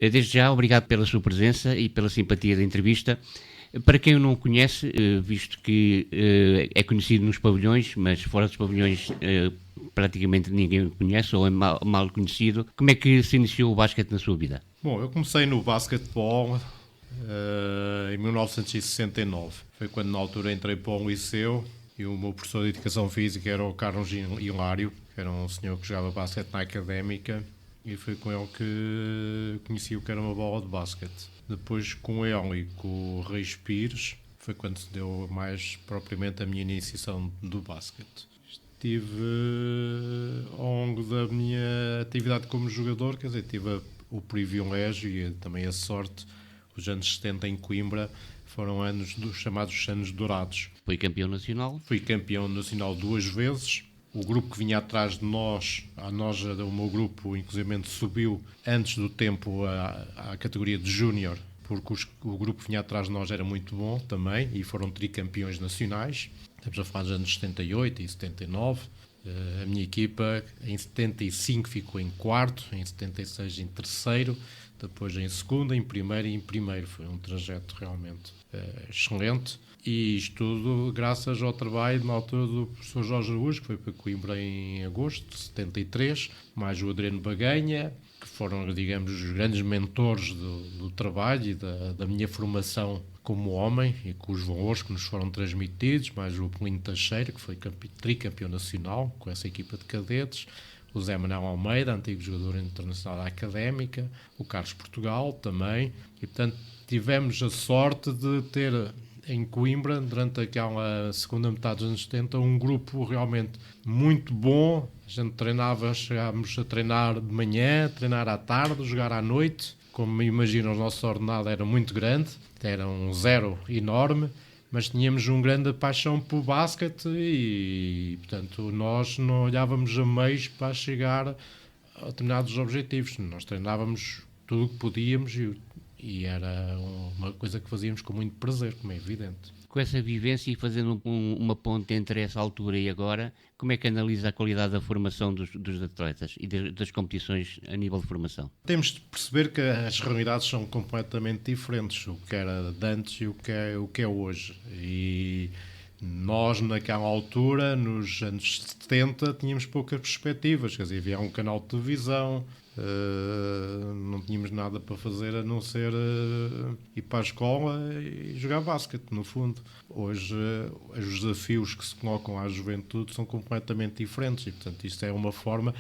Desde já, obrigado pela sua presença e pela simpatia da entrevista. Para quem o não conhece, visto que é conhecido nos pavilhões, mas fora dos pavilhões praticamente ninguém o conhece ou é mal conhecido, como é que se iniciou o basquete na sua vida? Bom, eu comecei no basquetebol em 1969. Foi quando na altura entrei para um liceu e o meu professor de Educação Física era o Carlos Hilário, que era um senhor que jogava basquete na Académica, e foi com ele que conheci o que era uma bola de basquete. Depois com ele e com o Reis Pires foi quando se deu mais propriamente a minha iniciação do basquete. Estive ao longo da minha atividade como jogador, quer dizer, tive o privilégio e também a sorte, os anos 70 em Coimbra foram anos dos chamados anos dourados. Foi campeão nacional? Fui campeão nacional 2 vezes. O grupo que vinha atrás de nós, o meu grupo, inclusive, subiu antes do tempo à categoria de júnior, porque o grupo que vinha atrás de nós era muito bom também e foram tricampeões nacionais. Estamos a falar dos anos 78 e 79. A minha equipa em 75 ficou em quarto, em 76 em terceiro, depois em segundo, em primeiro e em primeiro. Foi um trajeto realmente excelente. E isto tudo graças ao trabalho na altura do professor Jorge Araújo, que foi para Coimbra em agosto de 73, mais o Adriano Baganha, que foram, digamos, os grandes mentores do trabalho e da minha formação como homem e com os valores que nos foram transmitidos, mais o Apelino Teixeira, que foi tricampeão nacional com essa equipa de cadetes, o Zé Manuel Almeida, antigo jogador internacional da Académica, o Carlos Portugal também, e portanto tivemos a sorte de ter em Coimbra, durante aquela segunda metade dos anos 70, um grupo realmente muito bom. A gente chegámos a treinar de manhã, treinar à tarde, jogar à noite. Como me imaginam, o nosso ordenado era muito grande, era um zero enorme, mas tínhamos uma grande paixão pelo basquete e, portanto, nós não olhávamos a meios para chegar a determinados objetivos. Nós treinávamos tudo o que podíamos e era uma coisa que fazíamos com muito prazer, como é evidente. Com essa vivência e fazendo uma ponte entre essa altura e agora, como é que analisa a qualidade da formação dos atletas e das competições a nível de formação? Temos de perceber que as realidades são completamente diferentes, o que era de antes e o que é hoje. E nós, naquela altura, nos anos 70, tínhamos poucas perspectivas, quer dizer, havia um canal de televisão, não tínhamos nada para fazer a não ser ir para a escola e jogar basquete, no fundo. Hoje os desafios que se colocam à juventude são completamente diferentes e, portanto, isto é uma forma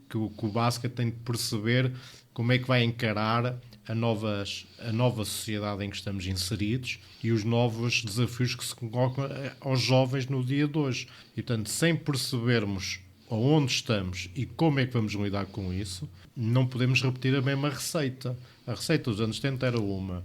que o basquete tem de perceber como é que vai encarar a nova sociedade em que estamos inseridos e os novos desafios que se colocam aos jovens no dia de hoje. E, portanto, sem percebermos onde estamos e como é que vamos lidar com isso, não podemos repetir a mesma receita. A receita dos anos 70 era uma.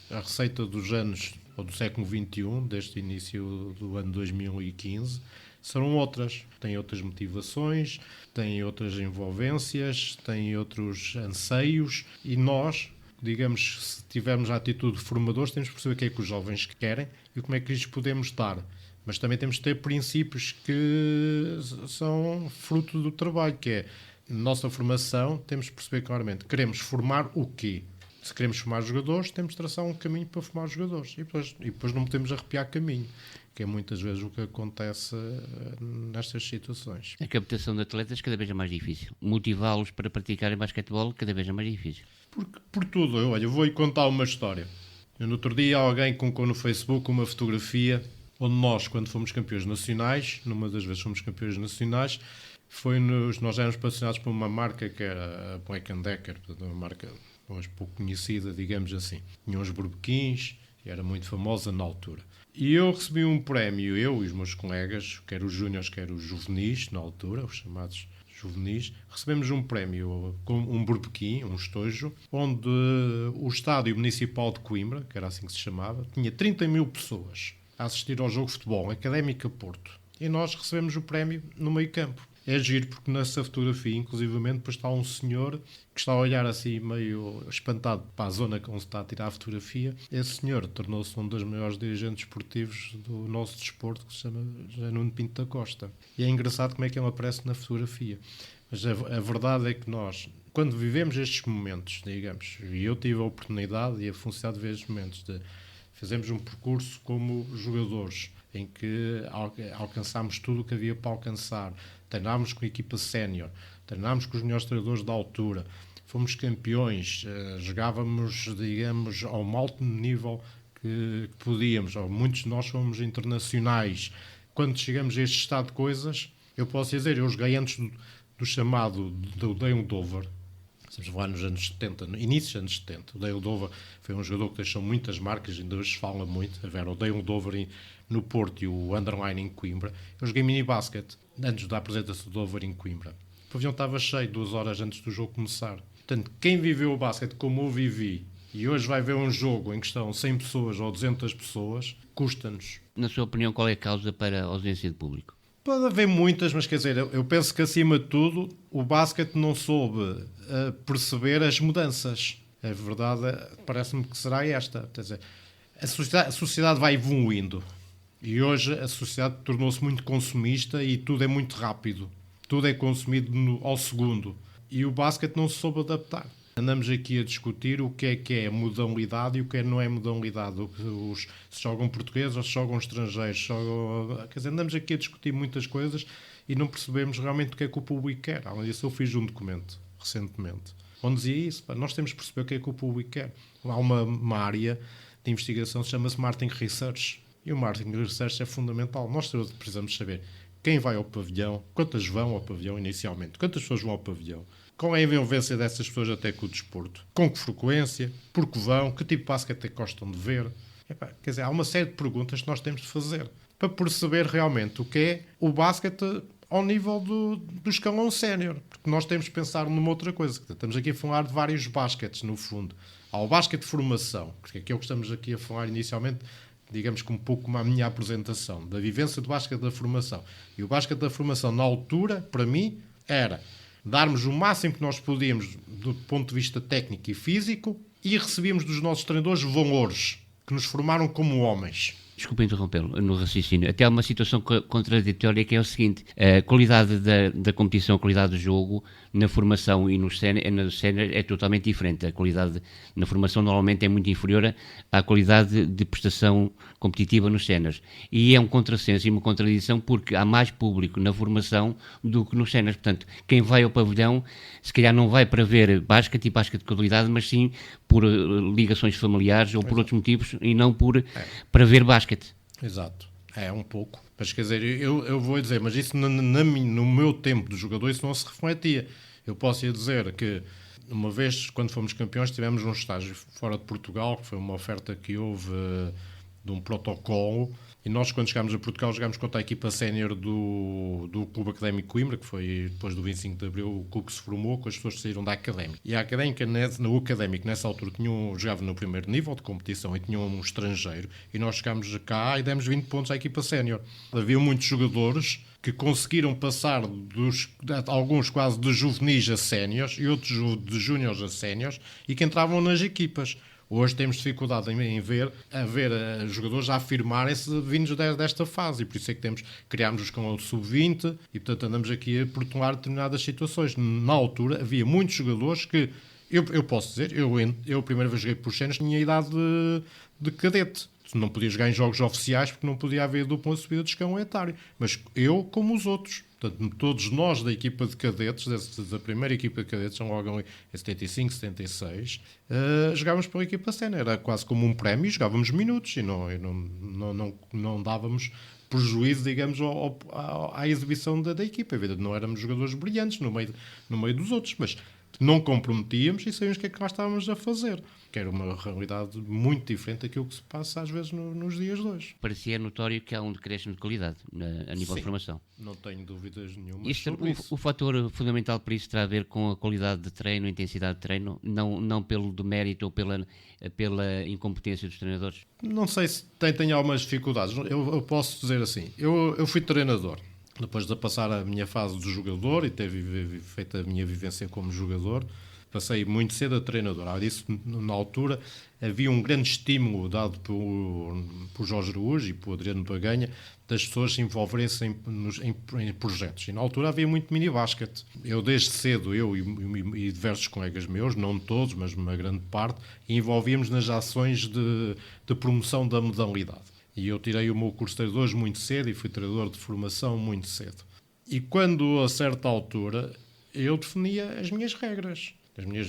A receita dos anos, ou do século XXI, deste início do ano 2015, serão outras. Têm outras motivações, têm outras envolvências, têm outros anseios e nós, digamos, se tivermos a atitude de formadores, temos de perceber o que é que os jovens querem e como é que lhes podemos dar. Mas também temos de ter princípios que são fruto do trabalho, que é nossa formação, temos de perceber claramente, queremos formar o quê? Se queremos formar jogadores, temos de traçar um caminho para formar jogadores. E depois não podemos arrepiar caminho, que é muitas vezes o que acontece nestas situações. A captação de atletas cada vez é mais difícil. Motivá-los para praticarem basquetebol cada vez é mais difícil. Por tudo. Olha, eu vou-lhe contar uma história. No outro dia alguém colocou no Facebook uma fotografia onde nós, quando fomos campeões nacionais, numa das vezes fomos campeões nacionais, nós éramos patrocinados por uma marca que era a Black & Decker, portanto, uma marca hoje pouco conhecida, digamos assim. Tinha uns berbequins e era muito famosa na altura. E eu recebi um prémio, eu e os meus colegas, quer os júniores, quer os juvenis, na altura, os chamados juvenis, recebemos um prémio, um berbequim, um estojo, onde o estádio municipal de Coimbra, que era assim que se chamava, tinha 30 mil pessoas a assistir ao jogo de futebol, Académica Porto. E nós recebemos o prémio no meio campo. É giro porque nessa fotografia, inclusivamente, depois está um senhor que está a olhar assim meio espantado para a zona onde se está a tirar a fotografia. Esse senhor tornou-se um dos maiores dirigentes esportivos do nosso desporto, que se chama José Nuno Pinto da Costa. E é engraçado como é que ele aparece na fotografia. Mas a verdade é que nós, quando vivemos estes momentos, digamos, e eu tive a oportunidade e a felicidade de ver estes momentos, fazemos um percurso como jogadores, em que alcançámos tudo o que havia para alcançar, treinámos com a equipa sénior, treinámos com os melhores treinadores da altura, fomos campeões, jogávamos, digamos, ao alto nível que podíamos, ou muitos de nós fomos internacionais. Quando chegamos a este estado de coisas, eu posso dizer, eu joguei antes do chamado do Dale Dover, estamos a falar nos anos 70, inícios dos anos 70. O Dale Dover foi um jogador que deixou muitas marcas, ainda hoje se fala muito. A ver, o Dale Dover no Porto e o Underline em Coimbra. Eu joguei mini-basket antes da apresentação do Dover em Coimbra. O pavilhão estava cheio 2 horas antes do jogo começar. Portanto, quem viveu o basquete como eu vivi e hoje vai ver um jogo em que estão 100 pessoas ou 200 pessoas, custa-nos. Na sua opinião, qual é a causa para a ausência de público? Pode haver muitas, mas quer dizer, eu penso que acima de tudo o basquete não soube perceber as mudanças. A verdade parece-me que será esta. Quer dizer, a sociedade vai evoluindo e hoje a sociedade tornou-se muito consumista e tudo é muito rápido. Tudo é consumido ao segundo. E o basquete não se soube adaptar. Andamos aqui a discutir o que é modalidade e o que não é modalidade. Se jogam portugueses ou se jogam estrangeiros. Quer dizer, andamos aqui a discutir muitas coisas e não percebemos realmente o que é que o público quer. Além disso, eu fiz um documento recentemente onde dizia isso. Nós temos de perceber o que é que o público quer. Há uma área de investigação que chama-se Marketing Research. E o Marketing Research é fundamental. Nós precisamos saber quem vai ao pavilhão, quantas vão ao pavilhão inicialmente, quantas pessoas vão ao pavilhão, qual é a envolvência dessas pessoas até com o desporto, com que frequência, por que vão, que tipo de basquete é que gostam de ver. Quer dizer, há uma série de perguntas que nós temos de fazer para perceber realmente o que é o basquete ao nível do escalão sénior, porque nós temos de pensar numa outra coisa. Estamos aqui a falar de vários basquetes, no fundo. Há o basquete de formação, porque é o que estamos aqui a falar inicialmente, digamos que um pouco como a minha apresentação, da vivência do basquete da formação. E o basquete da formação, na altura, para mim, era darmos o máximo que nós podíamos do ponto de vista técnico e físico e recebíamos dos nossos treinadores valores que nos formaram como homens. Desculpa interrompê-lo no raciocínio. Até há uma situação contraditória que é o seguinte: a qualidade da competição, a qualidade do jogo na formação e no sénior é totalmente diferente. A qualidade na formação normalmente é muito inferior à qualidade de prestação competitiva nos séniores. E é um contrassenso e uma contradição porque há mais público na formação do que nos séniores. Portanto, quem vai ao pavilhão se calhar não vai para ver basquete e basquete de qualidade, mas sim por ligações familiares ou por outros motivos e não para ver basquete. Exato, é um pouco. Mas quer dizer, eu vou dizer, mas isso no meu tempo de jogador isso não se refletia. Eu posso ir dizer que uma vez, quando fomos campeões, tivemos um estágio fora de Portugal, que foi uma oferta que houve de um protocolo, e nós, quando chegámos a Portugal, jogámos contra a equipa sénior do Clube Académico Coimbra, que foi depois do 25 de Abril o clube que se formou, com as pessoas que saíram da Académica. E a Académica, no Académico, nessa altura, jogava no primeiro nível de competição e tinha um estrangeiro, e nós chegámos cá e demos 20 pontos à equipa sénior. Havia muitos jogadores que conseguiram passar alguns quase de juvenis a séniores e outros de júniores a séniores e que entravam nas equipas. Hoje temos dificuldade em ver jogadores a afirmarem-se vindos desta fase e por isso é que criámos os canal sub-20 e portanto andamos aqui a portuar determinadas situações. Na altura havia muitos jogadores que, eu posso dizer, eu a primeira vez joguei por séniores tinha a idade de cadete. Não podia jogar em jogos oficiais porque não podia haver dupla subida de escalão etário. Mas eu, como os outros. Portanto, todos nós da equipa de cadetes, da primeira equipa de cadetes, são logo em 75, 76, jogávamos pela equipa sénior. Era quase como um prémio, jogávamos minutos e não dávamos prejuízo, digamos, à exibição da equipa. Não éramos jogadores brilhantes no meio dos outros, mas não comprometíamos e sabíamos o que é que nós estávamos a fazer. Que era uma realidade muito diferente daquilo que se passa às vezes nos dias de hoje. Parecia notório que há um decréscimo de qualidade a nível de formação. Não tenho dúvidas nenhuma sobre isso. O fator fundamental para isso terá a ver com a qualidade de treino, a intensidade de treino, não pelo demérito ou pela incompetência dos treinadores? Não sei se tem algumas dificuldades. Eu posso dizer assim, eu fui treinador. Depois de passar a minha fase de jogador e ter feito a minha vivência como jogador, Passei muito cedo a treinador. Além disso, na altura, havia um grande estímulo dado por Jorge Araújo e por Adriano Baganha das pessoas se envolverem em projetos. E na altura havia muito mini-basket. Eu, desde cedo, e diversos colegas meus, não todos, mas uma grande parte, envolvíamos nas ações de promoção da modalidade. E eu tirei o meu curso de treinadores muito cedo e fui treinador de formação muito cedo. E quando, a certa altura, eu definia as minhas regras.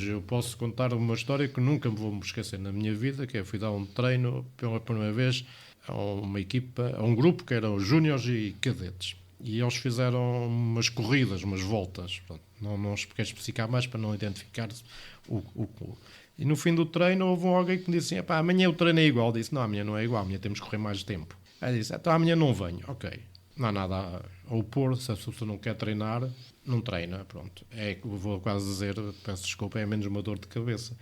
Eu posso contar uma história que nunca me vou me esquecer na minha vida, que é fui dar um treino pela primeira vez a uma equipa, a um grupo que eram júniores e cadetes. E eles fizeram umas corridas, umas voltas. Pronto, não quero especificar mais para não identificar o clube. E no fim do treino houve alguém que me disse assim, amanhã o treino é igual. Eu disse, não, amanhã não é igual, amanhã temos que correr mais tempo. Aí disse, então amanhã não venho. Ok, não há nada a opor, se a pessoa não quer treinar, não treina, pronto. Vou quase dizer, peço desculpa, é menos uma dor de cabeça.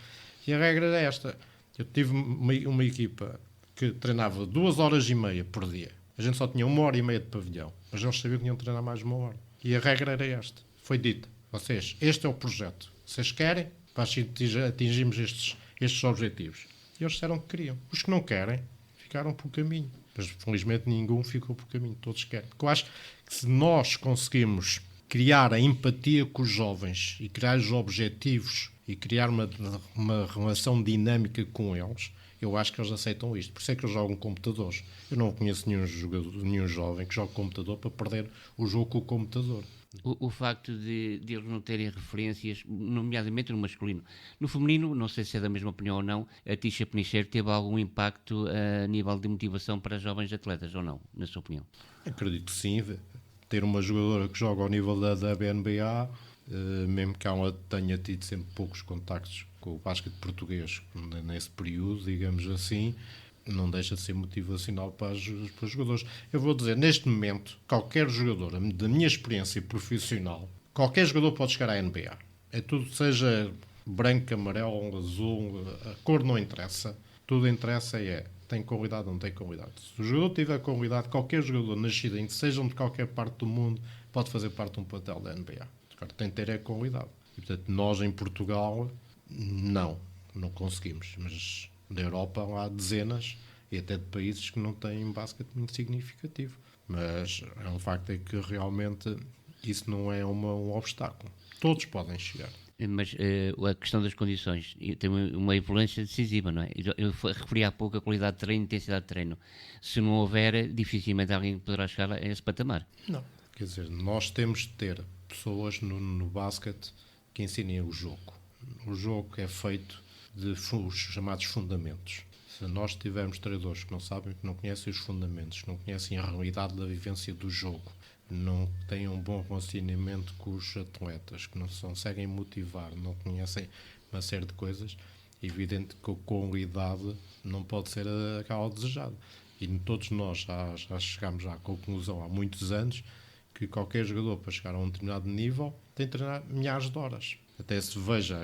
E a regra era esta. Eu tive uma equipa que treinava 2h30 por dia. A gente só tinha 1h30 de pavilhão, mas eles sabiam que iam treinar mais 1 hora. E a regra era esta. Foi dita. Vocês, este é o projeto. Vocês querem? Para atingirmos estes objetivos. E eles disseram que queriam. Os que não querem, ficaram pelo caminho. Mas, felizmente, nenhum ficou pelo caminho. Todos querem. Porque eu acho que se nós conseguirmos criar a empatia com os jovens e criar os objetivos e criar uma relação dinâmica com eles, eu acho que eles aceitam isto. Por isso é que eles jogam computadores. Eu não conheço nenhum jovem que jogue computador para perder o jogo com o computador. O facto de eles não terem referências, nomeadamente no masculino. No feminino, não sei se é da mesma opinião ou não, a Tisha Penicheiro teve algum impacto a nível de motivação para jovens atletas ou não, na sua opinião? Acredito que sim. Ter uma jogadora que joga ao nível da WNBA, mesmo que ela tenha tido sempre poucos contactos com o basquete português nesse período, digamos assim, não deixa de ser motivacional para os jogadores. Eu vou dizer, neste momento, qualquer jogador, da minha experiência profissional, qualquer jogador pode chegar à NBA. É tudo, seja branco, amarelo, azul, a cor não interessa. Tudo interessa tem qualidade ou não tem qualidade. Se o jogador tiver qualidade, qualquer jogador nascido em que sejam de qualquer parte do mundo pode fazer parte de um plantel da NBA. Agora, tem que ter a qualidade. E, portanto, nós em Portugal, não conseguimos. Mas da Europa há dezenas e até de países que não têm basquete muito significativo. Mas é um facto é que realmente isso não é um obstáculo. Todos podem chegar. Mas a questão das condições tem uma influência decisiva, não é? Eu referi há pouco a qualidade de treino e intensidade de treino. Se não houver, dificilmente alguém poderá chegar a esse patamar. Não. Quer dizer, nós temos de ter pessoas no basquete que ensinem o jogo. O jogo é feito de os chamados fundamentos. Se nós tivermos treinadores que não sabem, que não conhecem os fundamentos, que não conhecem a realidade da vivência do jogo, não têm um bom relacionamento com os atletas, que não se conseguem motivar, não conhecem uma série de coisas, é evidente que a qualidade não pode ser aquela desejada. E todos nós já chegámos à conclusão há muitos anos que qualquer jogador, para chegar a um determinado nível, tem de treinar milhares de horas. Até se veja,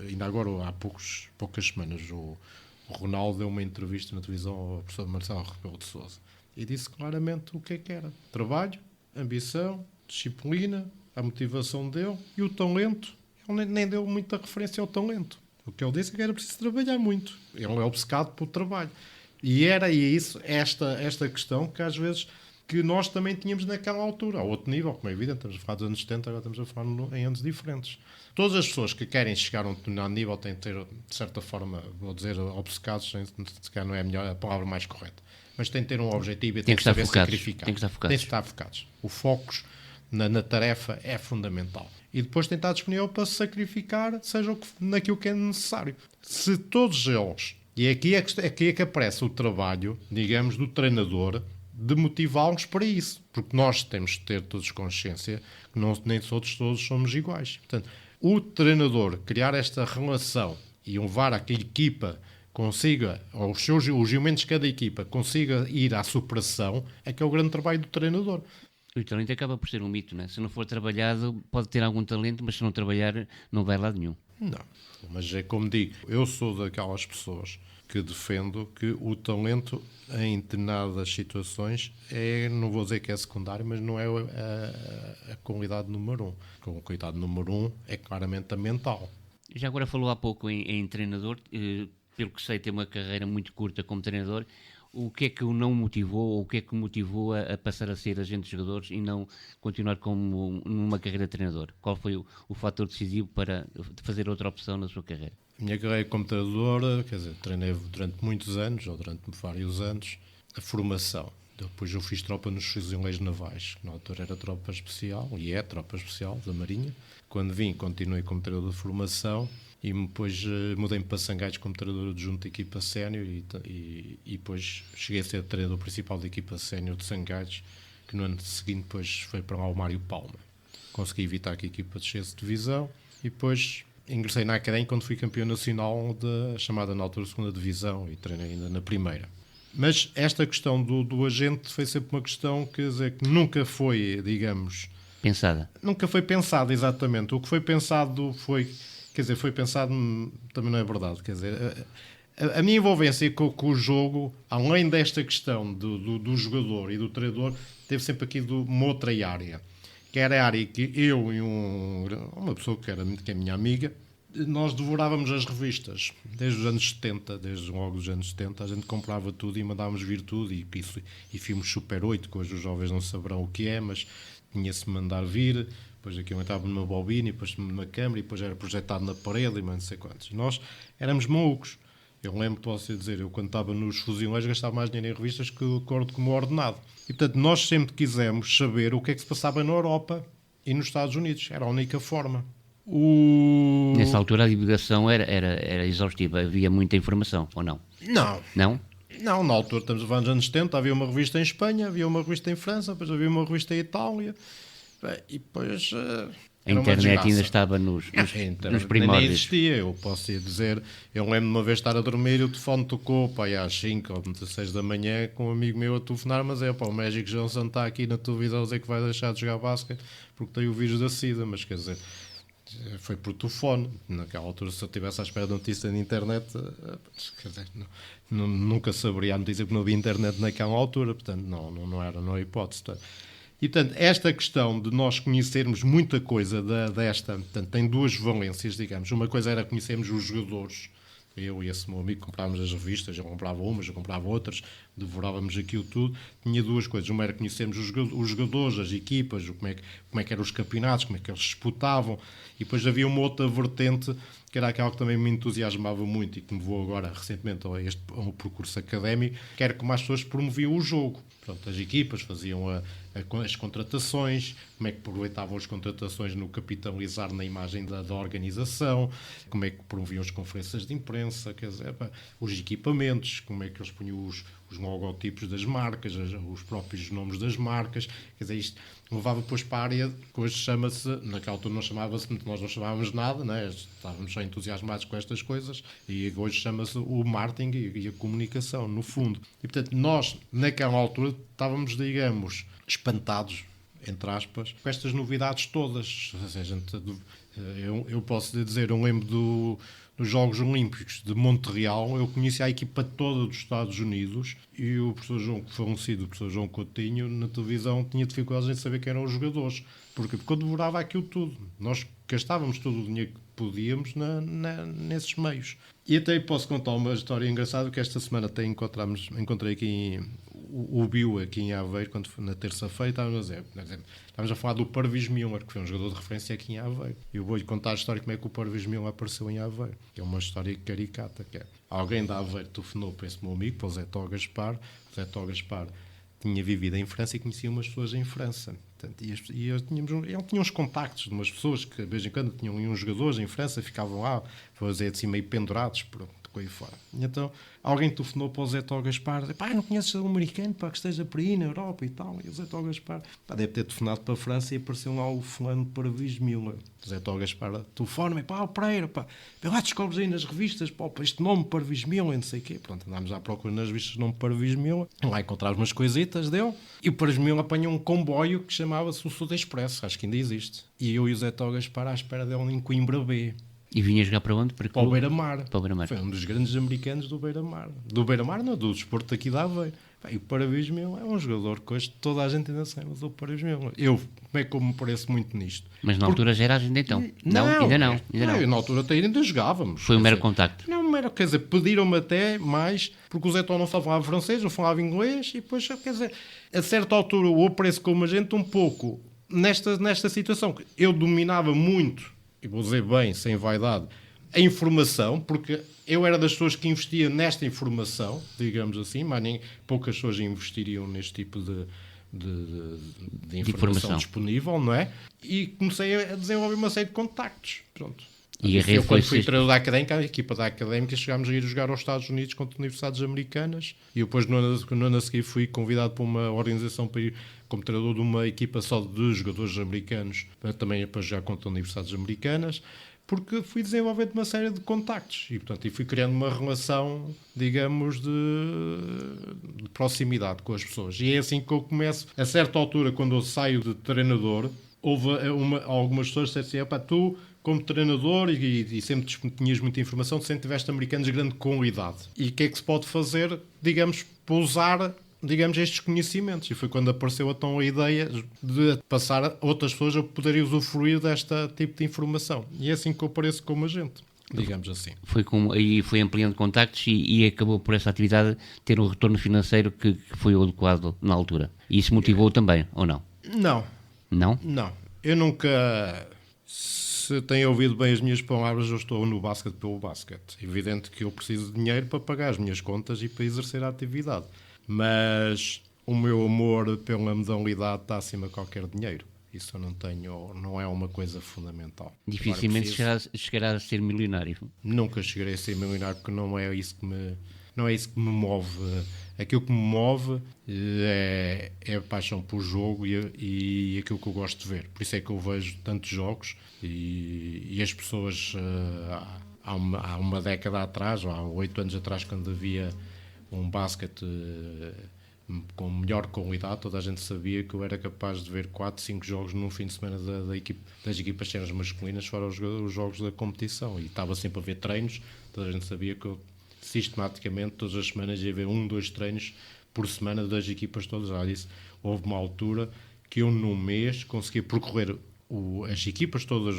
ainda agora há poucas semanas, o Ronaldo deu uma entrevista na televisão ao professor Marcelo Rebelo de Sousa e disse claramente o que é que era: trabalho, ambição, disciplina, a motivação dele e o talento. Ele nem deu muita referência ao talento. O que ele disse é que era preciso trabalhar muito. Ele é obcecado pelo trabalho. E era isso, esta questão que às vezes que nós também tínhamos naquela altura, a outro nível, como é evidente, estamos a falar dos anos 70, agora estamos a falar em anos diferentes. Todas as pessoas que querem chegar a um determinado nível têm de ter, de certa forma, vou dizer, obcecados, se calhar não é a palavra mais correta, mas têm de ter um objetivo e têm de saber sacrificar. Tem que estar focados. O foco na tarefa é fundamental. E depois tem de estar disponível para se sacrificar, seja naquilo que é necessário. Se todos eles, e aqui é que aparece o trabalho, digamos, do treinador, de motivá-los para isso. Porque nós temos de ter todos consciência que nem todos somos iguais. Portanto, o treinador criar esta relação e levar a que a equipa consiga, ou os elementos de cada equipa consiga ir à superação, é que é o grande trabalho do treinador. O talento acaba por ser um mito, não é? Se não for trabalhado, pode ter algum talento, mas se não trabalhar, não vai a lado nenhum. Não. Mas é como digo, eu sou daquelas pessoas que defendo que o talento em determinadas situações não vou dizer que é secundário, mas não é a qualidade número 1. A qualidade número 1 é claramente a mental. Já agora falou há pouco em treinador, pelo que sei, tem uma carreira muito curta como treinador. O que é que o não motivou, ou o que é que o motivou a passar a ser agente de jogadores e não continuar como numa carreira de treinador? Qual foi o fator decisivo para fazer outra opção na sua carreira? A minha carreira como treinador, quer dizer, treinei durante muitos anos, ou durante vários anos, a formação. Depois eu fiz tropa nos fuzileiros navais, que na altura era tropa especial, e é tropa especial da Marinha. Quando vim, continuei como treinador de formação e depois mudei-me para Sangaios como treinador adjunto de equipa sénior e depois cheguei a ser treinador principal da equipa sénior de Sangaios, que no ano seguinte depois foi para lá o Mário Palma. Consegui evitar que a equipa descesse de divisão e depois ingressei na Académica quando fui campeão nacional da chamada na altura segunda divisão e treinei ainda na primeira. Mas esta questão do agente foi sempre uma questão quer dizer, que nunca foi, digamos... Pensada. Nunca foi pensada, exatamente. O que foi pensado foi... Quer dizer, foi pensado... Também não é verdade. Quer dizer, a minha envolvência com o jogo, além desta questão do jogador e do treinador, teve sempre aqui uma outra área. Que era a área que eu e uma pessoa que é a minha amiga, nós devorávamos as revistas, desde os anos 70, desde logo os anos 70, a gente comprava tudo e mandávamos vir tudo, e filmes Super 8, que hoje os jovens não saberão o que é, mas tinha-se mandar vir, depois aqui eu entrava numa bobina, e depois numa câmara, e depois era projetado na parede, e não sei quantos. Nós éramos malucos. Eu lembro, posso dizer, eu quando estava nos fuzileiros gastava mais dinheiro em revistas que o acordo como ordenado. E portanto, nós sempre quisemos saber o que é que se passava na Europa e nos Estados Unidos. Era a única forma. Nessa altura a divulgação era exaustiva, havia muita informação, ou não? Não. Não? Não, na altura, estamos a falar dos anos 70, havia uma revista em Espanha, havia uma revista em França, depois havia uma revista em Itália, e depois... A internet ainda estava nos primórdios. Nem existia, eu posso dizer, eu lembro de uma vez estar a dormir e o telefone tocou, pá, às 5 ou 6 da manhã, com um amigo meu a telefonar, mas o Magic Johnson está aqui na televisão a dizer que vai deixar de jogar basquete porque tem o vírus da SIDA, mas quer dizer... Foi por telefone. Naquela altura, se eu estivesse à espera de notícia na internet, quer dizer, nunca saberia a notícia porque não havia internet naquela altura, portanto, não era hipótese. E, portanto, esta questão de nós conhecermos muita coisa desta, portanto, tem duas valências, digamos. Uma coisa era conhecermos os jogadores. Eu e esse meu amigo comprávamos as revistas, eu comprava umas, eu comprava outras, devorávamos aquilo tudo. Tinha duas coisas. Uma era conhecermos os jogadores, as equipas, como é que eram os campeonatos, como é que eles disputavam. E depois havia uma outra vertente, que era aquela que também me entusiasmava muito e que me levou agora recentemente a um percurso académico, que era como as pessoas promoviam o jogo. Pronto, as equipas faziam as contratações, como é que aproveitavam as contratações no capitalizar na imagem da organização, como é que promoviam as conferências de imprensa, quer dizer, os equipamentos, como é que eles punham os logotipos das marcas, os próprios nomes das marcas, quer dizer, isto levava depois para a área que hoje chama-se, naquela altura nós não chamávamos nada, né? Estávamos só entusiasmados com estas coisas, e hoje chama-se o marketing e a comunicação, no fundo. E portanto, nós, naquela altura, estávamos, digamos, espantados, entre aspas, com estas novidades todas. Eu posso dizer, eu lembro dos Jogos Olímpicos de Montreal, eu conhecia a equipa toda dos Estados Unidos e o professor João, falecido, o professor João Coutinho, na televisão tinha dificuldades em saber quem eram os jogadores. Porquê? Porque eu devorava aquilo tudo. Nós gastávamos todo o dinheiro que podíamos nesses meios. E até posso contar uma história engraçada, que esta semana até encontrei aqui o Bill aqui em Aveiro, quando na terça-feira, estávamos a falar do Parvis Miller, que foi um jogador de referência aqui em Aveiro. E eu vou-lhe contar a história como é que o Parvis Miller apareceu em Aveiro, que é uma história caricata, que é alguém da Aveiro telefonou para esse meu amigo, para o Zé Tó Gaspar. O Zé Tó Gaspar tinha vivido em França e conhecia umas pessoas em França. Portanto, ele tinha uns contactos de umas pessoas que, de vez em quando, tinham uns jogadores em França, ficavam lá, fazer assim meio pendurados, por aí fora. E então, alguém telefonou para o Zé Tó Gaspar, disse, pá, não conheces um americano, pá, que esteja por aí na Europa e tal. E o Zé Tó Gaspar, pá, deve ter telefonado para a França e apareceu lá o fulano para Miller. O Zé Tó Gaspar telefona-me, pá, o Pereira, pá, vê lá, descobres aí nas revistas, pá, este nome para Miller, não sei o quê. Pronto, andámos à procura nas revistas do nome para Miller, lá encontrávamos umas coisitas dele, e o Parvis Miller apanhou um comboio que chamava-se o Sul Expresso, acho que ainda existe. E eu e o Zé Tó Gaspar à espera dele em Coimbra B. E vinha jogar para onde? Para o Beira-Mar. Para o Beira-Mar. Foi um dos grandes americanos do Beira-Mar. Do Beira-Mar, não, do desporto aqui de Aveiro. E o Paravis meu é um jogador que hoje toda a gente ainda sabe, mas o Paravis meu. Como é que eu me pareço muito nisto? Mas na altura já era agente então? Ainda não. Na altura até ainda jogávamos. Foi um mero contacto. Não, quer dizer, pediram-me até mais, porque o Zé Tó não só falava francês, eu falava inglês, e depois, quer dizer, a certa altura eu apareço como agente um pouco nesta situação. Eu dominava muito, e vou dizer bem, sem vaidade, a informação, porque eu era das pessoas que investia nesta informação, digamos assim, mas poucas pessoas investiriam neste tipo de informação disponível, não é? E comecei a desenvolver uma série de contactos. Pronto. E a rede quando fui treinador da Académica, a equipa da Académica, chegámos a ir jogar aos Estados Unidos contra universidades americanas, e depois no ano a seguir fui convidado para uma organização para ir como treinador de uma equipa só de jogadores americanos, também para jogar contra universidades americanas, porque fui desenvolvendo uma série de contactos e, portanto, fui criando uma relação, digamos, de proximidade com as pessoas. E é assim que eu começo. A certa altura, quando eu saio de treinador, houve algumas pessoas que disseram assim, tu, como treinador, e sempre tinhas muita informação, sempre tiveste americanos de grande qualidade. E o que é que se pode fazer, digamos, para usar, digamos, estes conhecimentos? E foi quando apareceu então a ideia de passar a outras pessoas a poderem usufruir deste tipo de informação. E é assim que eu apareço como agente, digamos assim. Aí foi ampliando contactos e acabou por essa atividade ter um retorno financeiro que foi adequado na altura. E isso motivou também, ou não? Não. Não? Não. Eu nunca... Se têm ouvido bem as minhas palavras, eu estou no basquete pelo basquete. É evidente que eu preciso de dinheiro para pagar as minhas contas e para exercer a atividade. Mas o meu amor pela modalidade está acima de qualquer dinheiro. Isso eu não tenho, não é uma coisa fundamental. Dificilmente chegará a ser milionário. Nunca chegarei a ser milionário, porque não é isso que me move. Aquilo que me move é a paixão por jogo e aquilo que eu gosto de ver. Por isso é que eu vejo tantos jogos e as pessoas há uma década atrás, ou há 8 anos atrás, quando havia um basquete com melhor qualidade, toda a gente sabia que eu era capaz de ver 4, 5 jogos num fim de semana das equipas cenas masculinas, fora os jogos da competição. E estava sempre a ver treinos, toda a gente sabia que eu sistematicamente, todas as semanas, ia ver 1, 2 treinos por semana das equipas todas. Já disse, houve uma altura que eu num mês conseguia percorrer as equipas todas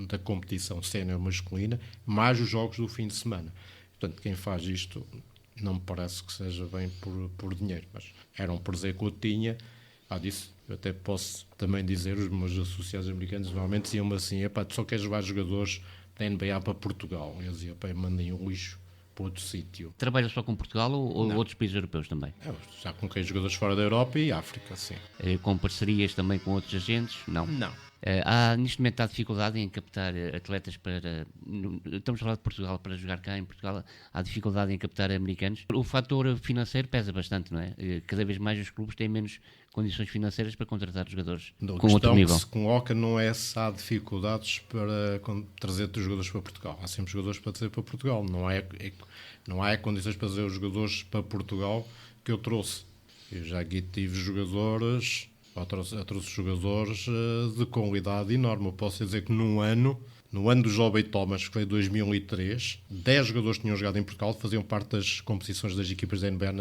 da competição sénior masculina, mais os jogos do fim de semana. Portanto, quem faz isto não me parece que seja bem por dinheiro, mas era um prazer que eu tinha. Disso eu até posso também dizer, os meus associados americanos normalmente diziam-me assim, tu só queres levar jogadores da NBA para Portugal. Eu dizia, mandem o lixo para outro sítio. Trabalha só com Portugal ou outros países europeus também? Já coloquei jogadores fora da Europa e África, sim. Com parcerias também com outros agentes? Não. Neste momento há dificuldade em captar atletas para... Estamos a falar de Portugal, para jogar cá em Portugal há dificuldade em captar americanos. O fator financeiro pesa bastante, não é? Cada vez mais os clubes têm menos condições financeiras para contratar jogadores com outro nível. Que se coloca não é se há dificuldades para trazer os jogadores para Portugal. Há sempre jogadores para trazer para Portugal. Não há condições para trazer os jogadores para Portugal que eu trouxe. Eu já aqui tive jogadores... Eu trouxe jogadores de qualidade enorme. Eu posso dizer que no ano do Jovem Thomas, que foi 2003, 10 jogadores que tinham jogado em Portugal faziam parte das competições das equipas da NBA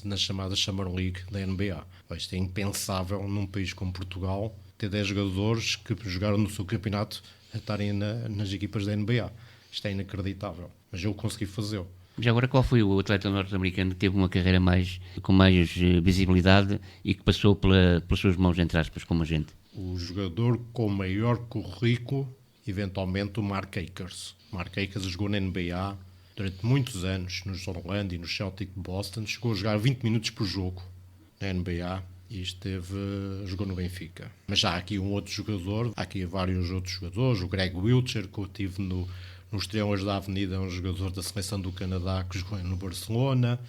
na chamada Summer League da NBA. Isto é impensável num país como Portugal ter 10 jogadores que jogaram no seu campeonato a estarem nas equipas da NBA. Isto é inacreditável, mas eu consegui fazê-lo. Já agora, qual foi o atleta norte-americano que teve uma carreira com mais visibilidade e que passou pelas suas mãos, entre aspas, como agente? O jogador com maior currículo, eventualmente, o Mark Akers. Mark Akers jogou na NBA durante muitos anos, nos Orlando e no Celtic de Boston. Chegou a jogar 20 minutos por jogo na NBA e jogou no Benfica. Mas já há aqui um outro jogador, há aqui vários outros jogadores. O Greg Wiltshire, que eu tive nos Estrelas da Avenida, é um jogador da seleção do Canadá que jogou no Barcelona.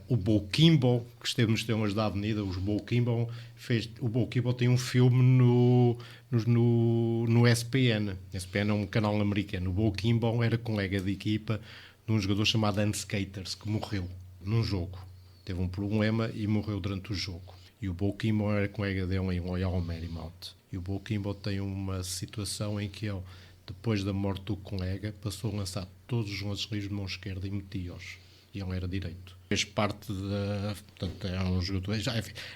O Bo Kimble, que esteve nos Estrelas da Avenida. O Bo Kimble tem um filme no SPN. SPN é um canal americano. O Bo Kimble era colega de equipa de um jogador chamado Ann Skaters, que morreu num jogo. Teve um problema e morreu durante o jogo. E o Bo Kimble era colega dele em Royal Marymount. E o Bo Kimble tem uma situação em que ele depois da morte do colega, passou a lançar todos os lances livres de mão esquerda e metia-os. E ele era direito. Fez parte da... Portanto, é um jogador...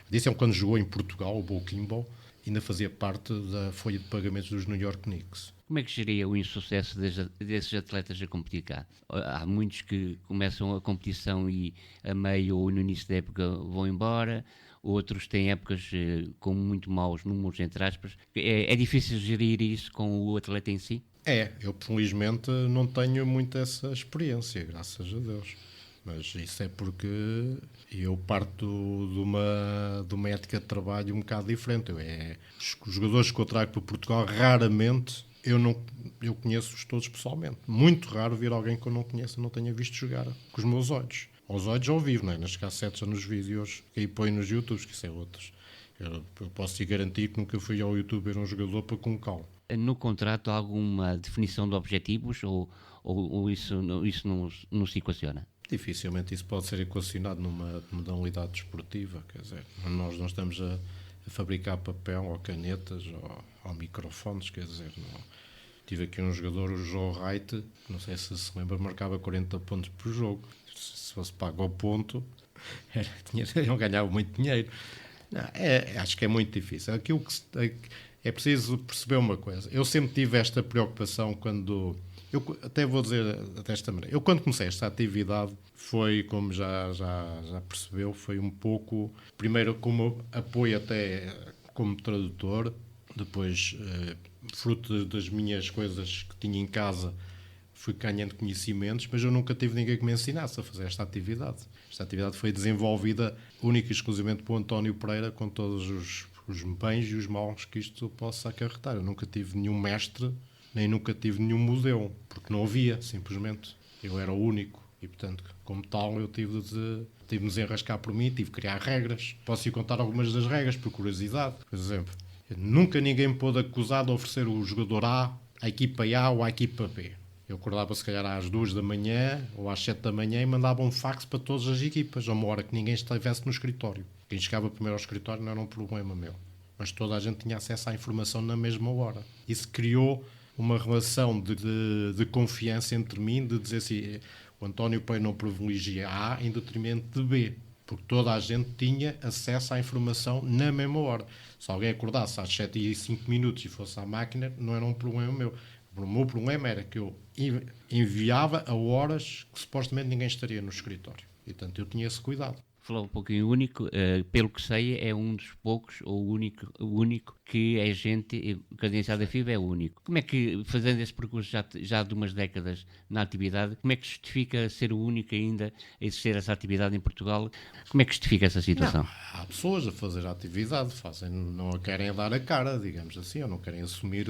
Disse quando jogou em Portugal, o Boquimbo, ainda fazia parte da folha de pagamentos dos New York Knicks. Como é que geria o insucesso desses atletas a competir cá? Há muitos que começam a competição e a meio ou no início da época vão embora, outros têm épocas com muito maus números, entre aspas. É difícil gerir isso com o atleta em si? Eu felizmente não tenho muito essa experiência, graças a Deus. Mas isso é porque eu parto de uma ética de trabalho um bocado diferente. Os jogadores que eu trago para Portugal, raramente eu conheço-os todos pessoalmente. Muito raro ver alguém que eu não conheça, não tenha visto jogar com os meus olhos. Aos olhos ao vivo, não é? Nas cassetes ou nos vídeos que aí põe nos YouTubes, que isso é outros. Eu posso te garantir que nunca fui ao YouTube ver um jogador para com calma. No contrato há alguma definição de objetivos ou isso não se equaciona? Dificilmente isso pode ser equacionado numa modalidade desportiva, quer dizer, nós não estamos a fabricar papel ou canetas ou microfones, quer dizer, não. Tive aqui um jogador, o João Wright, não sei se lembra, marcava 40 pontos por jogo. Se fosse pago ao ponto, ele ganhava muito dinheiro. Não, acho que é muito difícil. Aquilo é preciso perceber uma coisa. Eu sempre tive esta preocupação quando... Eu até vou dizer desta maneira. Eu, quando comecei esta atividade, foi, como já percebeu, foi um pouco... Primeiro, como apoio até como tradutor. Depois, fruto das minhas coisas que tinha em casa, fui ganhando conhecimentos, mas eu nunca tive ninguém que me ensinasse a fazer esta atividade. Esta atividade foi desenvolvida única e exclusivamente por António Pereira, com todos os bens e os maus que isto possa acarretar. Eu nunca tive nenhum mestre, nem nunca tive nenhum museu, porque não havia, simplesmente. Eu era o único e, portanto, como tal, eu tive de me desenrascar por mim, tive de criar regras. Posso-lhe contar algumas das regras, por curiosidade. Por exemplo, nunca ninguém me pôde acusar de oferecer o jogador A à equipa A ou à equipa B. Eu acordava se calhar às 2 da manhã ou às 7 da manhã e mandava um fax para todas as equipas, a uma hora que ninguém estivesse no escritório. Quem chegava primeiro ao escritório não era um problema meu, mas toda a gente tinha acesso à informação na mesma hora. Isso criou uma relação de confiança entre mim, de dizer assim, o António Pereira não privilegia A em detrimento de B, porque toda a gente tinha acesso à informação na mesma hora. Se alguém acordasse às 7h05 e fosse à máquina, não era um problema meu. O meu problema era que eu enviava a horas que supostamente ninguém estaria no escritório. E, portanto, eu tinha esse cuidado. Falou um pouquinho único, pelo que sei, é um dos poucos, ou o único que é gente, o credenciado da FIBA é o único. Como é que, fazendo esse percurso já de umas décadas na atividade, como é que justifica ser o único ainda a exercer essa atividade em Portugal? Como é que justifica essa situação? Não, há pessoas a fazer a atividade, não a querem dar a cara, digamos assim, ou não querem assumir.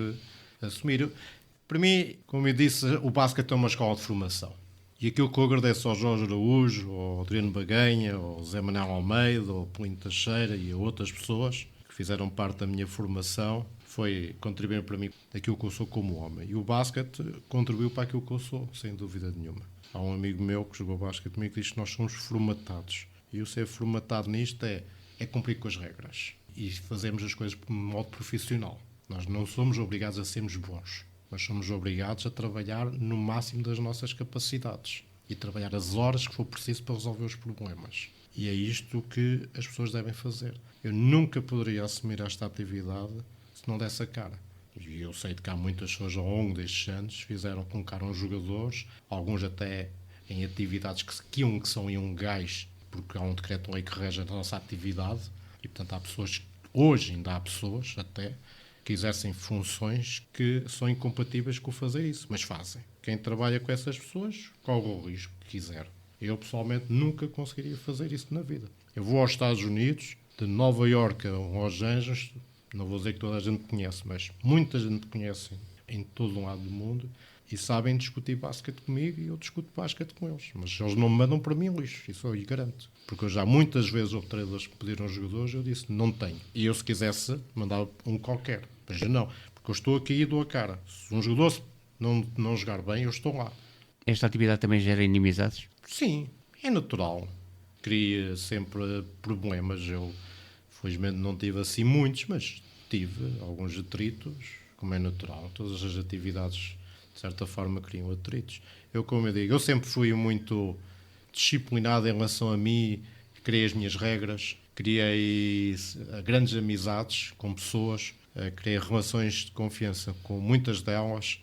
Para mim, como eu disse, o basquete é uma escola de formação. E aquilo que eu agradeço ao Jorge Araújo, ao Adriano Baganha, ao Zé Manuel Almeida, ao Polino Teixeira e a outras pessoas que fizeram parte da minha formação, foi contribuir para mim aquilo que eu sou como homem. E o basquete contribuiu para aquilo que eu sou, sem dúvida nenhuma. Há um amigo meu que jogou basquete comigo que diz que nós somos formatados. E o ser formatado nisto é cumprir com as regras. E fazermos as coisas de modo profissional. Nós não somos obrigados a sermos bons. Nós somos obrigados a trabalhar no máximo das nossas capacidades e trabalhar as horas que for preciso para resolver os problemas. E é isto que as pessoas devem fazer. Eu nunca poderia assumir esta atividade se não desse a cara. E eu sei de que há muitas pessoas ao longo destes anos colocaram jogadores, alguns até em atividades que são ilegais, porque há um decreto-lei que rege a nossa atividade. E, portanto, há pessoas, hoje ainda há pessoas até, que exercem funções que são incompatíveis com fazer isso, mas fazem. Quem trabalha com essas pessoas corre o risco que quiser. Eu, pessoalmente, nunca conseguiria fazer isso na vida. Eu vou aos Estados Unidos, de Nova Iorque a Los Angeles, não vou dizer que toda a gente conhece, mas muita gente conhece em todo um lado do mundo e sabem discutir basquete comigo e eu discuto basquete com eles. Mas eles não me mandam para mim lixo, isso eu lhe garanto. Porque eu já muitas vezes houve treinadores que pediram jogadores, eu disse, não tenho. E eu, se quisesse, mandava um qualquer. Mas não, porque eu estou aqui e dou a cara. Se um jogador não jogar bem, eu estou lá. Esta atividade também gera inimizades? Sim, é natural. Cria sempre problemas. Eu, felizmente, não tive assim muitos, mas tive alguns detritos como é natural. Todas as atividades, de certa forma, criam atritos. Como eu digo, eu sempre fui muito disciplinado em relação a mim, criei as minhas regras, criei grandes amizades com pessoas, criei relações de confiança com muitas delas,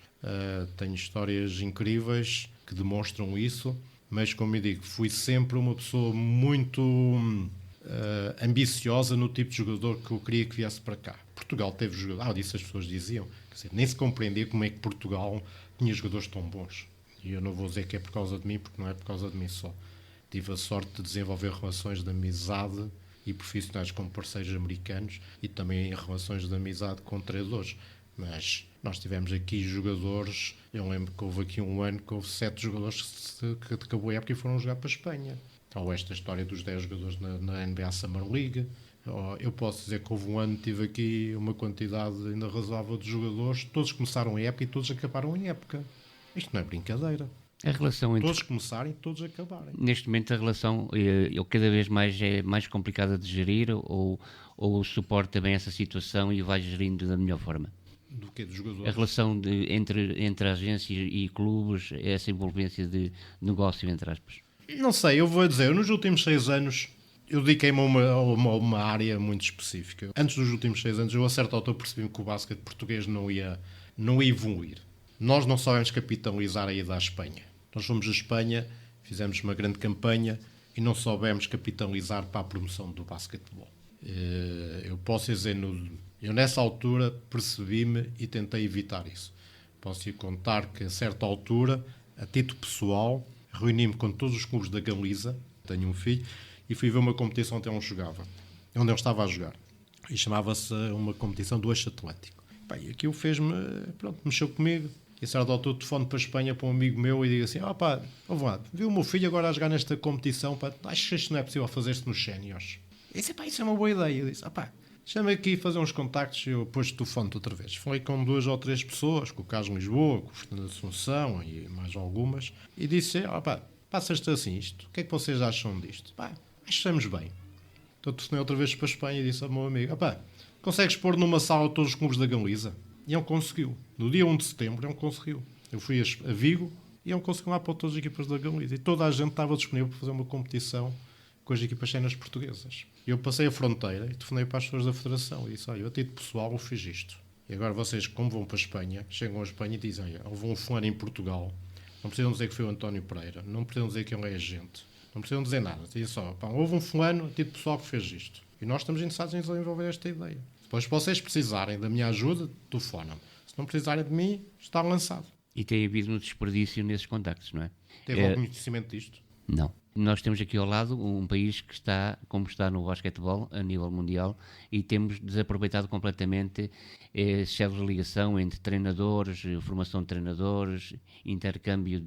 tenho histórias incríveis que demonstram isso, mas, como eu digo, fui sempre uma pessoa muito ambiciosa no tipo de jogador que eu queria que viesse para cá. Portugal teve jogadores, disso as pessoas diziam, quer dizer, nem se compreendia como é que Portugal tinha jogadores tão bons. E eu não vou dizer que é por causa de mim, porque não é por causa de mim só. Tive a sorte de desenvolver relações de amizade e profissionais com parceiros americanos e também relações de amizade com treinadores. Mas nós tivemos aqui jogadores, eu lembro que houve aqui um ano que houve 7 jogadores que acabou a época e foram jogar para a Espanha. Ou esta história dos 10 jogadores na NBA Summer League. Eu posso dizer que houve um ano que tive aqui uma quantidade ainda razoável de jogadores, todos começaram a época e todos acabaram a época. Isto não é brincadeira. A relação entre... Todos começarem, todos acabarem. Neste momento a relação cada vez mais é mais complicada de gerir ou suporta bem essa situação e vai gerindo da melhor forma? Do que dos jogadores? A relação entre agências e clubes, essa envolvência de negócio, entre aspas. Não sei, eu vou dizer, nos últimos 6 anos eu dediquei-me a uma área muito específica. Antes dos últimos 6 anos eu a certa altura percebi que o basquete português não ia evoluir. Nós não sabemos capitalizar a ida à Espanha. Nós fomos à Espanha, fizemos uma grande campanha e não soubemos capitalizar para a promoção do basquetebol. Eu posso dizer, eu nessa altura percebi-me e tentei evitar isso. Posso lhe contar que a certa altura, a título pessoal, reuni-me com todos os clubes da Galiza, tenho um filho, e fui ver uma competição onde ele jogava, onde ele estava a jogar. E chamava-se uma competição do Eixo Atlântico. E aquilo fez-me, mexeu comigo. E a certa altura telefone para a Espanha para um amigo meu e digo assim, vamos lá, viu o meu filho agora a jogar nesta competição, acho que isto não é possível fazer-se nos séniores. E disse, isso é uma boa ideia. Eu disse, chama aqui fazer uns contactos e eu depois telefone-te outra vez. Falei com 2 ou 3 pessoas, com o Carlos Lisboa, com o Fernando Assunção e mais algumas, e disse, passa-te assim isto, o que é que vocês acham disto? Acho que estamos bem. Então telefonei outra vez para a Espanha e disse ao meu amigo, consegues pôr numa sala todos os clubes da Galiza? E ele conseguiu. No dia 1 de setembro, ele conseguiu. Eu fui a Vigo e ele conseguiu lá para todas as equipas da Galiza. E toda a gente estava disponível para fazer uma competição com as equipas séniores portuguesas. Eu passei a fronteira e telefonei para as pessoas da Federação e disse, eu a título pessoal eu fiz isto. E agora vocês, como vão para a Espanha, chegam à Espanha e dizem, houve um fulano em Portugal, não precisam dizer que foi o António Pereira, não precisam dizer que ele é agente, não precisam dizer nada. Dizem só, houve um fulano a título pessoal que fez isto. E nós estamos interessados em desenvolver esta ideia. Depois, se vocês precisarem da minha ajuda, telefonam. Se não precisarem de mim, está lançado. E tem havido um desperdício nesses contactos, não é? Teve algum conhecimento disto? Não. Nós temos aqui ao lado um país que está, como está no basquetebol, a nível mundial, e temos desaproveitado completamente células de ligação entre treinadores, formação de treinadores, intercâmbio,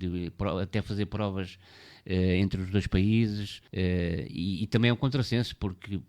até fazer provas entre os 2 países, e também é um contrassenso, porque,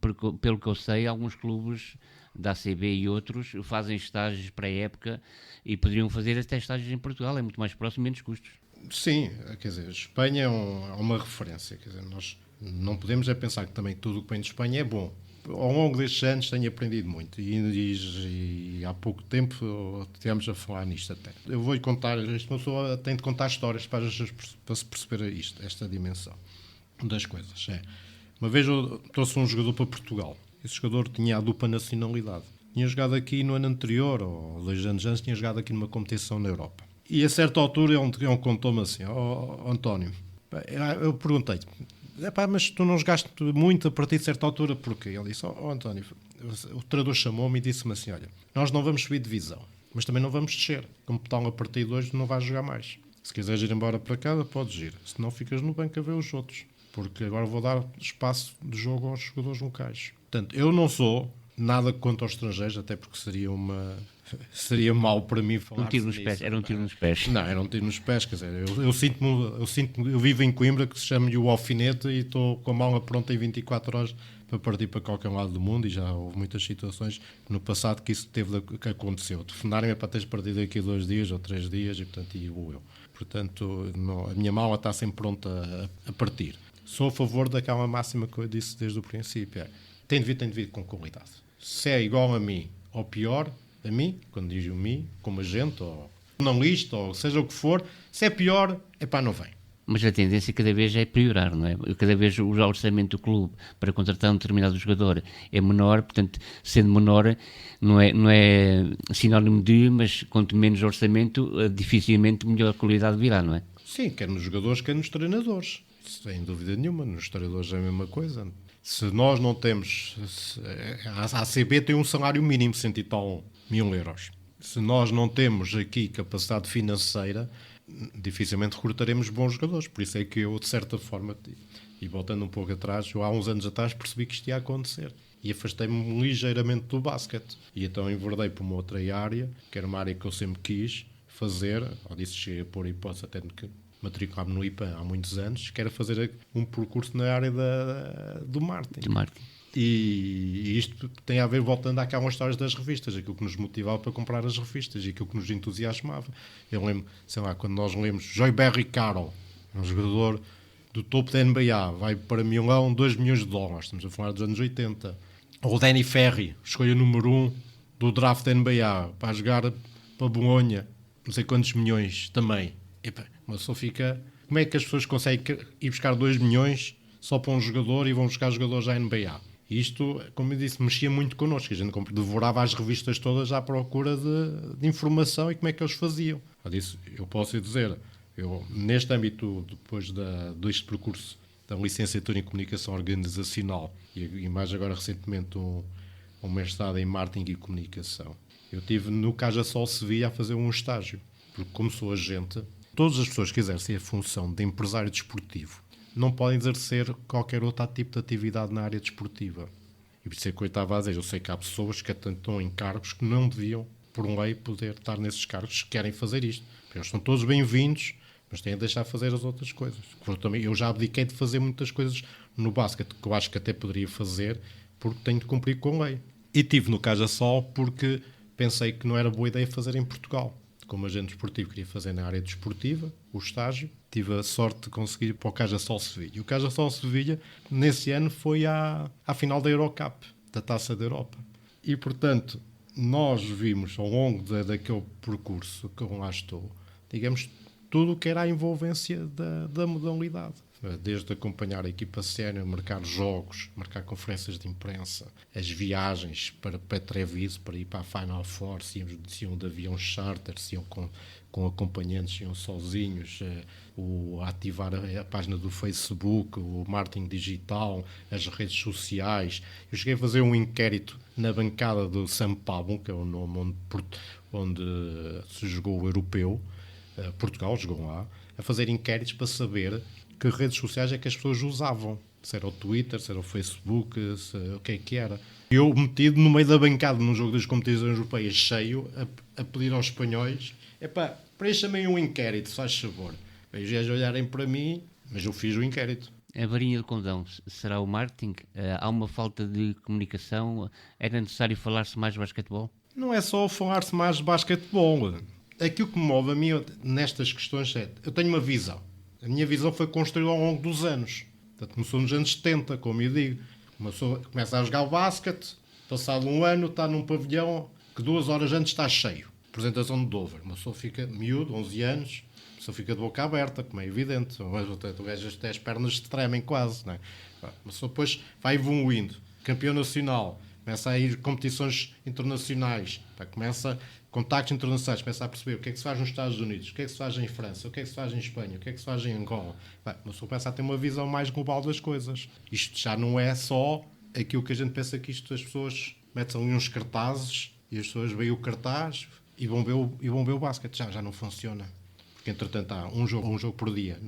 pelo que eu sei, alguns clubes da ACB e outros fazem estágios pré-época e poderiam fazer até estágios em Portugal, é muito mais próximo, menos custos. Sim, quer dizer, a Espanha é uma referência, quer dizer, nós não podemos pensar que também tudo o que vem de Espanha é bom. Ao longo destes anos tenho aprendido muito e há pouco tempo estivemos a falar nisto até. Eu vou-lhe contar, esta pessoa tem de contar histórias para se perceber esta dimensão das coisas. Uma vez eu trouxe um jogador para Portugal, esse jogador tinha a dupla nacionalidade. Tinha jogado aqui no ano anterior, ou 2 anos antes, tinha jogado aqui numa competição na Europa. E a certa altura ele contou-me assim, António, eu perguntei-te, mas tu não jogaste muito a partir de certa altura, porquê? Ele disse, António, o treinador chamou-me e disse-me assim, olha, nós não vamos subir divisão, mas também não vamos descer. Como tal, a partir de hoje não vais jogar mais. Se quiseres ir embora para casa, podes ir. Se não, ficas no banco a ver os outros. Porque agora vou dar espaço de jogo aos jogadores locais. Portanto, eu não sou nada contra os estrangeiros, até porque seria mau para mim falar um tiro nos pés. Era um tiro nos pés. Não, era um tiro nos pés, quer dizer, eu vivo em Coimbra, que se chama-lhe o alfinete, e estou com a mala pronta em 24 horas para partir para qualquer lado do mundo, e já houve muitas situações no passado que isso que aconteceu. Telefonarem para teres partido daqui a 2 dias ou 3 dias, e portanto, eu. Portanto, a minha mala está sempre pronta a partir. Sou a favor daquela máxima que eu disse desde o princípio, tem de vir com qualidade. Se é igual a mim ou pior, A mim, quando digo mim, como agente, ou jornalista, ou seja o que for, se é pior, não vem. Mas a tendência cada vez é piorar, não é? Cada vez o orçamento do clube para contratar um determinado jogador é menor, portanto, sendo menor, não é sinónimo de, mas quanto menos orçamento, dificilmente melhor qualidade virá, não é? Sim, quer nos jogadores, quer nos treinadores. Sem dúvida nenhuma, nos treinadores é a mesma coisa. Se nós não temos... A ACB tem um salário mínimo de 100 e tal mil euros. Se nós não temos aqui capacidade financeira, dificilmente recrutaremos bons jogadores. Por isso é que eu, de certa forma, e voltando um pouco atrás, eu há uns anos atrás percebi que isto ia acontecer. E afastei-me ligeiramente do basquete. E então enverdei para uma outra área, que era uma área que eu sempre quis fazer, ou disse, cheguei a pôr a hipótese até de que matricular-me no IPA há muitos anos, que era fazer um percurso na área do marketing. E isto tem a ver, voltando àquelas histórias das revistas, aquilo que nos motivava para comprar as revistas e aquilo que nos entusiasmava. Eu lembro, sei lá, quando nós lemos Joy Barry Carroll, um jogador do topo da NBA, vai para Milão, 2 milhões de dólares, estamos a falar dos anos 80. Ou Danny Ferry, escolha número 1 do draft da NBA, para jogar para Bolonha, não sei quantos milhões também. Uma pessoa fica... Como é que as pessoas conseguem ir buscar 2 milhões só para um jogador e vão buscar jogadores à NBA? Isto, como eu disse, mexia muito connosco. A gente devorava as revistas todas à procura de informação e como é que eles faziam. Eu posso dizer, neste âmbito, depois deste percurso da licenciatura em Comunicação Organizacional e mais agora recentemente um mestrado em Marketing e Comunicação, eu tive no Cajasol Sevilha a fazer um estágio. Porque como sou agente, todas as pessoas que exercem a função de empresário desportivo não podem exercer qualquer outro tipo de atividade na área desportiva. E por isso é que eu estava a dizer, eu sei que há pessoas que estão em cargos que não deviam, por lei, poder estar nesses cargos que querem fazer isto. Eles são todos bem-vindos, mas têm de deixar fazer as outras coisas. Eu já abdiquei de fazer muitas coisas no basquete, que eu acho que até poderia fazer, porque tenho de cumprir com a lei. E tive no Cajasol porque pensei que não era boa ideia fazer em Portugal. Como agente desportivo, queria fazer na área desportiva, o estágio. Tive a sorte de conseguir ir para o Cajasol Sevilha. E o Cajasol Sevilha, nesse ano, foi à final da Eurocup, da Taça da Europa. E, portanto, nós vimos, ao longo daquele percurso que eu lá estou, digamos, tudo o que era a envolvência da modalidade. Desde acompanhar a equipa sénior, marcar jogos, marcar conferências de imprensa, as viagens para Treviso, para ir para a Final Four, se iam de avião charter, se iam com acompanhantes, se iam sozinhos, ativar a página do Facebook, o marketing digital, as redes sociais. Eu cheguei a fazer um inquérito na bancada do São Paulo, que é o nome onde se jogou o europeu, Portugal jogou lá, a fazer inquéritos para saber que redes sociais é que as pessoas usavam. Se era o Twitter, se era o Facebook, o que era. Eu metido no meio da bancada num jogo das competições europeias cheio, a pedir aos espanhóis, preencha-me um inquérito, se faz favor. Os gajos olharem para mim, mas eu fiz o inquérito. A varinha de condão será o marketing? Há uma falta de comunicação? Era necessário falar-se mais de basquetebol? Não é só falar-se mais de basquetebol. Aquilo que me move a mim nestas questões é... Eu tenho uma visão. A minha visão foi construída ao longo dos anos. Portanto, começou nos anos 70, como eu digo. Uma pessoa começa a jogar o basquete, passado um ano está num pavilhão que 2 horas antes está cheio. Apresentação de Dover. Uma pessoa fica miúdo, 11 anos, a pessoa fica de boca aberta, como é evidente. O gajo até as pernas tremem quase. Não é? Uma pessoa depois vai evoluindo. Campeão nacional, começa a ir competições internacionais, começa contactos internacionais, começa a perceber o que é que se faz nos Estados Unidos, o que é que se faz em França, o que é que se faz em Espanha, o que é que se faz em Angola. Uma pessoa começa a ter uma visão mais global das coisas. Isto já não é só aquilo que a gente pensa que isto as pessoas metem ali uns cartazes e as pessoas veem o cartaz e vão ver o basquete. Já não funciona. Porque, entretanto, há um jogo por dia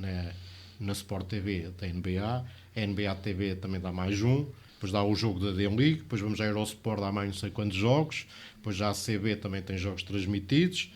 na Sport TV da NBA, a NBA TV também dá mais um, depois dá o jogo da D-League, depois vamos à Eurosport, dá mais não sei quantos jogos, depois já a CB também tem jogos transmitidos.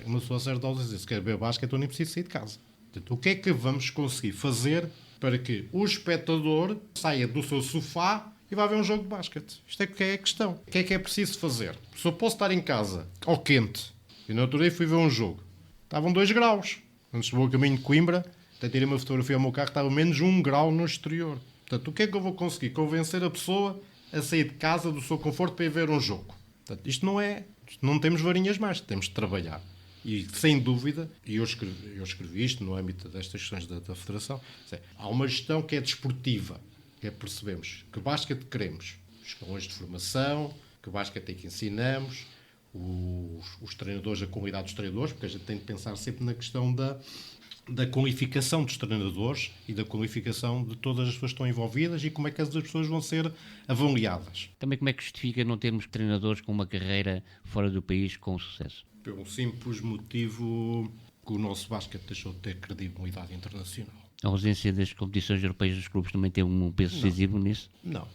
Uma pessoa certa ao dizer, se quer ver basquete, eu nem preciso sair de casa. Portanto, o que é que vamos conseguir fazer para que o espectador saia do seu sofá e vá ver um jogo de basquete? Isto é que é a questão. O que é preciso fazer? Se eu posso estar em casa, ao quente, e na outro dia fui ver um jogo, estavam 2 graus. Antes do caminho de Coimbra, até tirei uma fotografia ao meu carro, estava menos 1 grau no exterior. Portanto, o que é que eu vou conseguir? Convencer a pessoa a sair de casa do seu conforto para ir ver um jogo. Portanto, isto não é não temos varinhas mágicas, temos de trabalhar. E, sem dúvida, e eu escrevi isto no âmbito destas questões da Federação, há uma gestão que é desportiva, que é percebemos que basquete queremos, os escalões de formação, que basquete é que ensinamos, os treinadores, a qualidade dos treinadores, porque a gente tem de pensar sempre na questão da qualificação dos treinadores e da qualificação de todas as pessoas que estão envolvidas e como é que essas pessoas vão ser avaliadas. Também como é que justifica não termos treinadores com uma carreira fora do país com sucesso? Pelo simples motivo que o nosso basquete deixou de ter credibilidade internacional. A ausência das competições europeias dos clubes também tem um peso decisivo nisso? Não.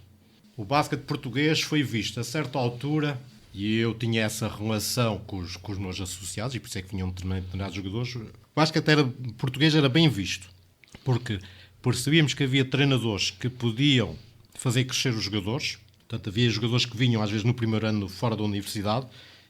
O basquete português foi visto a certa altura, e eu tinha essa relação com os meus associados, e por isso é que vinham determinados jogadores. O basquete português era bem visto, porque percebíamos que havia treinadores que podiam fazer crescer os jogadores. Portanto, havia jogadores que vinham, às vezes, no primeiro ano fora da universidade,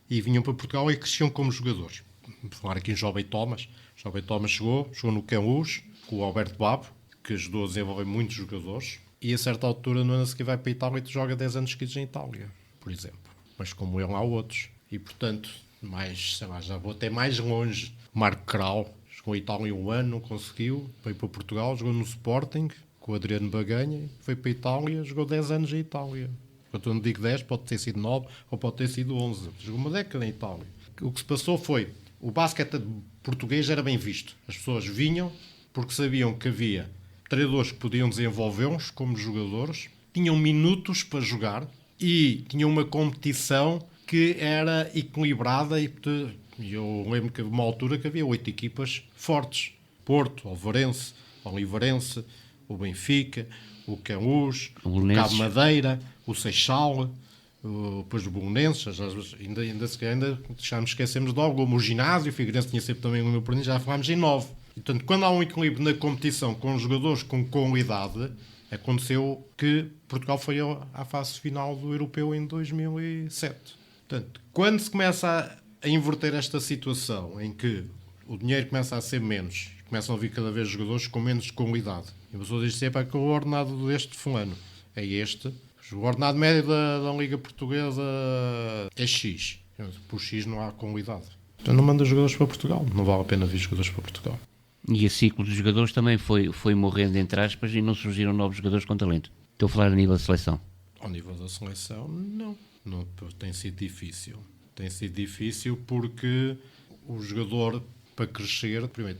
e vinham para Portugal e cresciam como jogadores. Vou falar aqui em Jovem Thomas. Jovem Thomas chegou no Camus, com o Alberto Babo, que ajudou a desenvolver muitos jogadores, e a certa altura, no ano a seguir, vai para a Itália e joga 10 anos seguidos em Itália, por exemplo. Mas como ele, há outros. E, portanto, já vou até mais longe. Marco Krau chegou à Itália um ano, não conseguiu, veio para Portugal, jogou no Sporting, com o Adriano Baganha, foi para a Itália, jogou 10 anos em Itália. Quando eu não digo 10, pode ter sido 9 ou pode ter sido 11. Jogou uma década em Itália. O que se passou foi, o basquete português era bem visto. As pessoas vinham porque sabiam que havia treinadores que podiam desenvolvê-los como jogadores, tinham minutos para jogar e tinham uma competição que era equilibrada. E eu lembro que uma altura que havia 8 equipas fortes. Porto, Olvarense, Oliveirense, o Benfica, o Camus, o Cabo Madeira, o Seixal, depois o Bolonenses, ainda já nos esquecemos de algum. O Ginásio, o Figueirense tinha sempre também o meu perninho, já falámos em 9. E, portanto, quando há um equilíbrio na competição com jogadores com qualidade, aconteceu que Portugal foi à fase final do Europeu em 2007. Portanto, quando se começa a inverter esta situação em que o dinheiro começa a ser menos, começam a vir cada vez jogadores com menos qualidade, e a pessoa diz sempre que o ordenado deste fulano é este, o ordenado médio da Liga Portuguesa é X. Por X não há qualidade. Então não manda jogadores para Portugal. Não vale a pena vir jogadores para Portugal. E a ciclo dos jogadores também foi morrendo, entre aspas, e não surgiram novos jogadores com talento. Estou a falar a nível de seleção. Ao nível da seleção, não. Tem sido difícil. Tem sido difícil porque o jogador, para crescer, primeiro,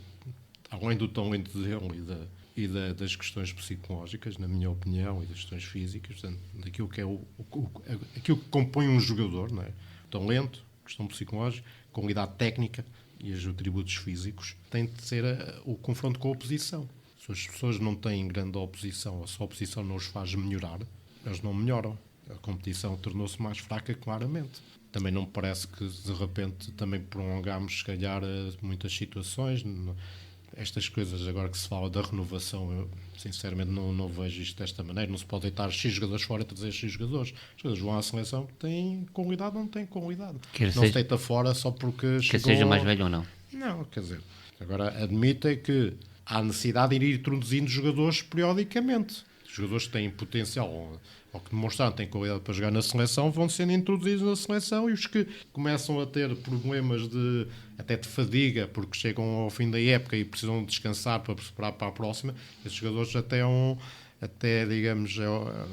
além do talento dele das questões psicológicas, na minha opinião, e das questões físicas, portanto, daquilo que é aquilo que compõe um jogador, não é? Talento, questão psicológica, qualidade técnica e os atributos físicos, tem de ser o confronto com a oposição. Se as pessoas não têm grande oposição, ou se a oposição não os faz melhorar, eles não melhoram. A competição tornou-se mais fraca, claramente. Também não me parece que, de repente, também prolongamos, se calhar, muitas situações. Estas coisas, agora que se fala da renovação, eu sinceramente não vejo isto desta maneira. Não se pode deitar X jogadores fora e trazer X jogadores. Os jogadores vão à seleção que têm qualidade ou não têm qualidade. Não se deita fora só porque chegou... Quer seja mais velho ou não. Não, quer dizer, agora admitem que há necessidade de ir introduzindo jogadores periodicamente. Os jogadores que têm potencial ou que demonstraram que têm qualidade para jogar na seleção vão sendo introduzidos na seleção, e os que começam a ter problemas até de fadiga, porque chegam ao fim da época e precisam descansar para preparar para a próxima, esses jogadores até digamos,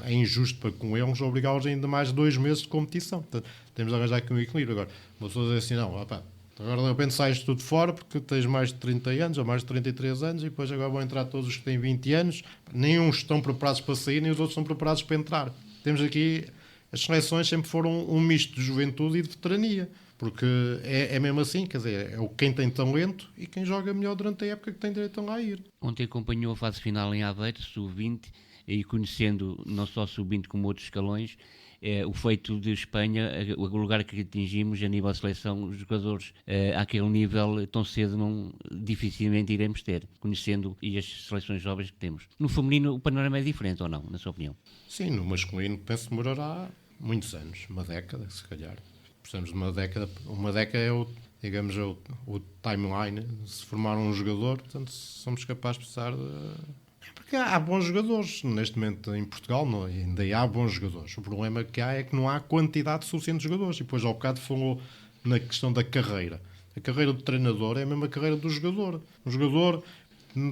é injusto para com eles obrigá-los a ainda mais 2 meses de competição. Portanto, temos de arranjar aqui um equilíbrio. Agora, uma pessoa diz assim, não, opa, agora de repente sais tudo fora porque tens mais de 30 anos ou mais de 33 anos e depois agora vão entrar todos os que têm 20 anos. Nem uns estão preparados para sair, nem os outros estão preparados para entrar. Temos aqui, as seleções sempre foram um misto de juventude e de veterania, porque é mesmo assim, quer dizer, é quem tem talento e quem joga melhor durante a época que tem direito a lá ir. Ontem acompanhou a fase final em Aveiro, sub-20, e conhecendo não só sub-20 como outros escalões, o feito de Espanha, o lugar que atingimos a nível de seleção, os jogadores àquele nível tão cedo dificilmente iremos ter, conhecendo e as seleções jovens que temos. No feminino o panorama é diferente ou não, na sua opinião? Sim, no masculino penso que demorará muitos anos, uma década se calhar. Precisamos de uma década é o timeline, se formar um jogador, portanto somos capazes de precisar de... Porque há bons jogadores, neste momento em Portugal ainda há bons jogadores. O problema que há é que não há quantidade suficiente de jogadores. E depois ao bocado falou na questão da carreira. A carreira do treinador é a mesma carreira do jogador. O jogador,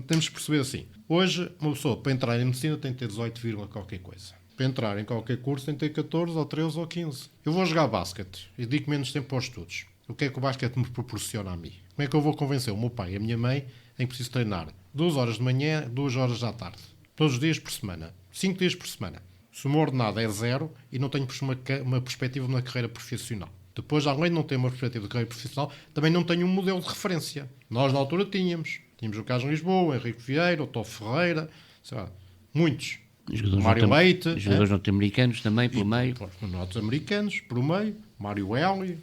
temos que perceber assim, hoje uma pessoa para entrar em medicina tem que ter 18, qualquer coisa. Para entrar em qualquer curso tem que ter 14 ou 13 ou 15. Eu vou jogar basquete e dedico menos tempo aos estudos. O que é que o basquete me proporciona a mim? Como é que eu vou convencer o meu pai e a minha mãe em que preciso treinar 2 horas de manhã, 2 horas à tarde? Todos os dias por semana. 5 dias por semana. Se o meu ordenado é 0 e não tenho uma perspectiva na carreira profissional. Depois, além de não ter uma perspectiva de carreira profissional, também não tenho um modelo de referência. Nós, na altura, tínhamos. Tínhamos o Carlos Lisboa, o Henrique Vieira, o Tó Ferreira, sei lá, muitos. Mário Leite. Jogadores norte-americanos também, pelo meio. Norte-americanos, por meio. Mário Eli,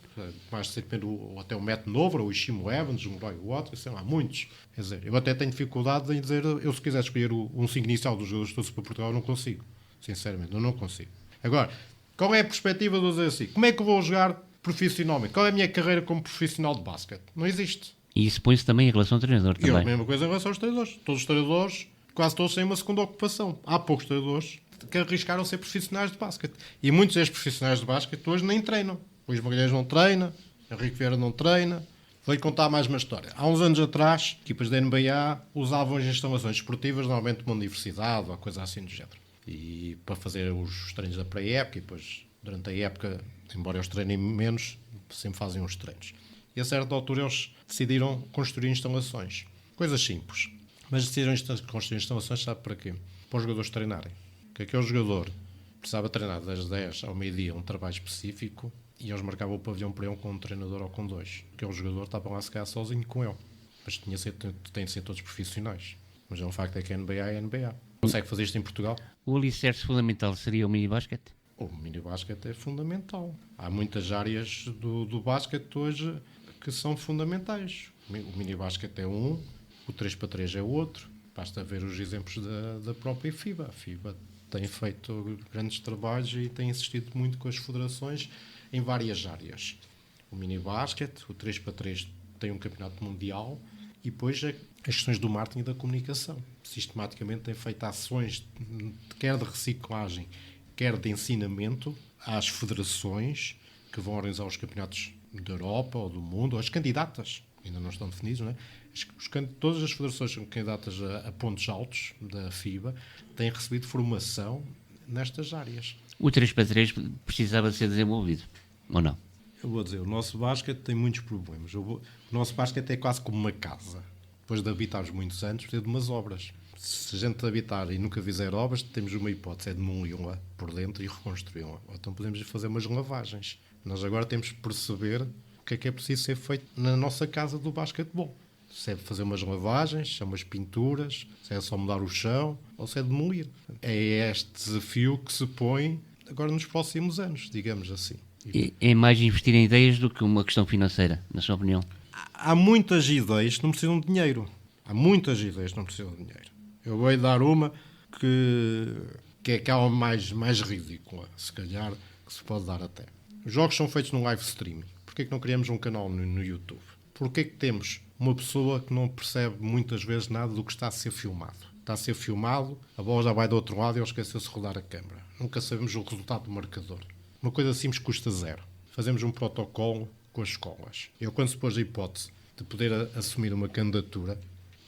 mais recentemente até o Matt Nover, o Ishimo Evans, o Roy Watkins, sei lá, muitos. Quer dizer, eu até tenho dificuldade em dizer, eu se quiser escolher um 5 inicial dos jogadores todos para Portugal, eu não consigo. Sinceramente, eu não consigo. Agora, qual é a perspectiva de eu dizer assim? Como é que eu vou jogar profissionalmente? Qual é a minha carreira como profissional de basquete? Não existe. E isso põe-se também em relação ao treinador também. E a mesma coisa em relação aos treinadores. Todos os treinadores, quase todos têm uma segunda ocupação. Há poucos treinadores que arriscaram ser profissionais de basquete. E muitos destes profissionais de basquete hoje nem treinam. Luís Magalhães não treina, Henrique Vieira não treina. Vou-lhe contar mais uma história. Há uns anos atrás, equipas da NBA usavam as instalações esportivas, normalmente uma universidade ou coisa assim do género. E para fazer os treinos da pré-época, e depois, durante a época, embora eles treinem menos, sempre fazem os treinos. E a certa altura eles decidiram construir instalações. Coisas simples. Mas decidiram construir instalações, sabe para quê? Para os jogadores treinarem. Que aquele jogador precisava treinar das 10 ao meio-dia um trabalho específico e eles marcavam o pavilhão para um com um treinador ou com 2. Aquele jogador estava lá a se calhar sozinho com ele. Mas tem de ser todos profissionais. Mas é um facto é que a NBA é a NBA. Consegue fazer isto em Portugal? O alicerce fundamental seria o mini-basquete? O mini-basquete é fundamental. Há muitas áreas do basquete hoje que são fundamentais. O mini-basquete é um, o 3x3 é outro. Basta ver os exemplos da própria FIBA. A FIBA tem feito grandes trabalhos e tem insistido muito com as federações em várias áreas. O mini-basquete, o 3x3 tem um campeonato mundial e depois as questões do marketing e da comunicação. Sistematicamente tem feito ações, quer de reciclagem, quer de ensinamento, às federações que vão organizar os campeonatos da Europa ou do mundo, ou as candidatas, ainda não estão definidos, não é? Todas as federações que são candidatas a pontos altos da FIBA têm recebido formação nestas áreas. O 3x3 precisava ser desenvolvido, ou não? Eu vou dizer, o nosso basquete tem muitos problemas. O nosso basquete é quase como uma casa. Depois de habitarmos muitos anos, precisa de umas obras. Se a gente habitar e nunca fizer obras, temos uma hipótese, é demoli-la por dentro e reconstruí-la. Ou então podemos fazer umas lavagens. Nós agora temos que perceber o que é preciso ser feito na nossa casa do basquetebol. Se é fazer umas lavagens, se é umas pinturas, se é só mudar o chão ou se é demolir. É este desafio que se põe agora nos próximos anos, digamos assim. É mais investir em ideias do que uma questão financeira, na sua opinião? Há muitas ideias que não precisam de dinheiro. Há muitas ideias que não precisam de dinheiro. Eu vou dar uma que é aquela mais ridícula, se calhar, que se pode dar até. Os jogos são feitos num live streaming. Porquê que não criamos um canal no YouTube? Porquê que temos uma pessoa que não percebe muitas vezes nada do que está a ser filmado? Está a ser filmado, a bola já vai do outro lado e ele esqueceu-se de rodar a câmara. Nunca sabemos o resultado do marcador. Uma coisa simples custa 0. Fazemos um protocolo com as escolas. Eu, quando se pôs a hipótese de poder assumir uma candidatura,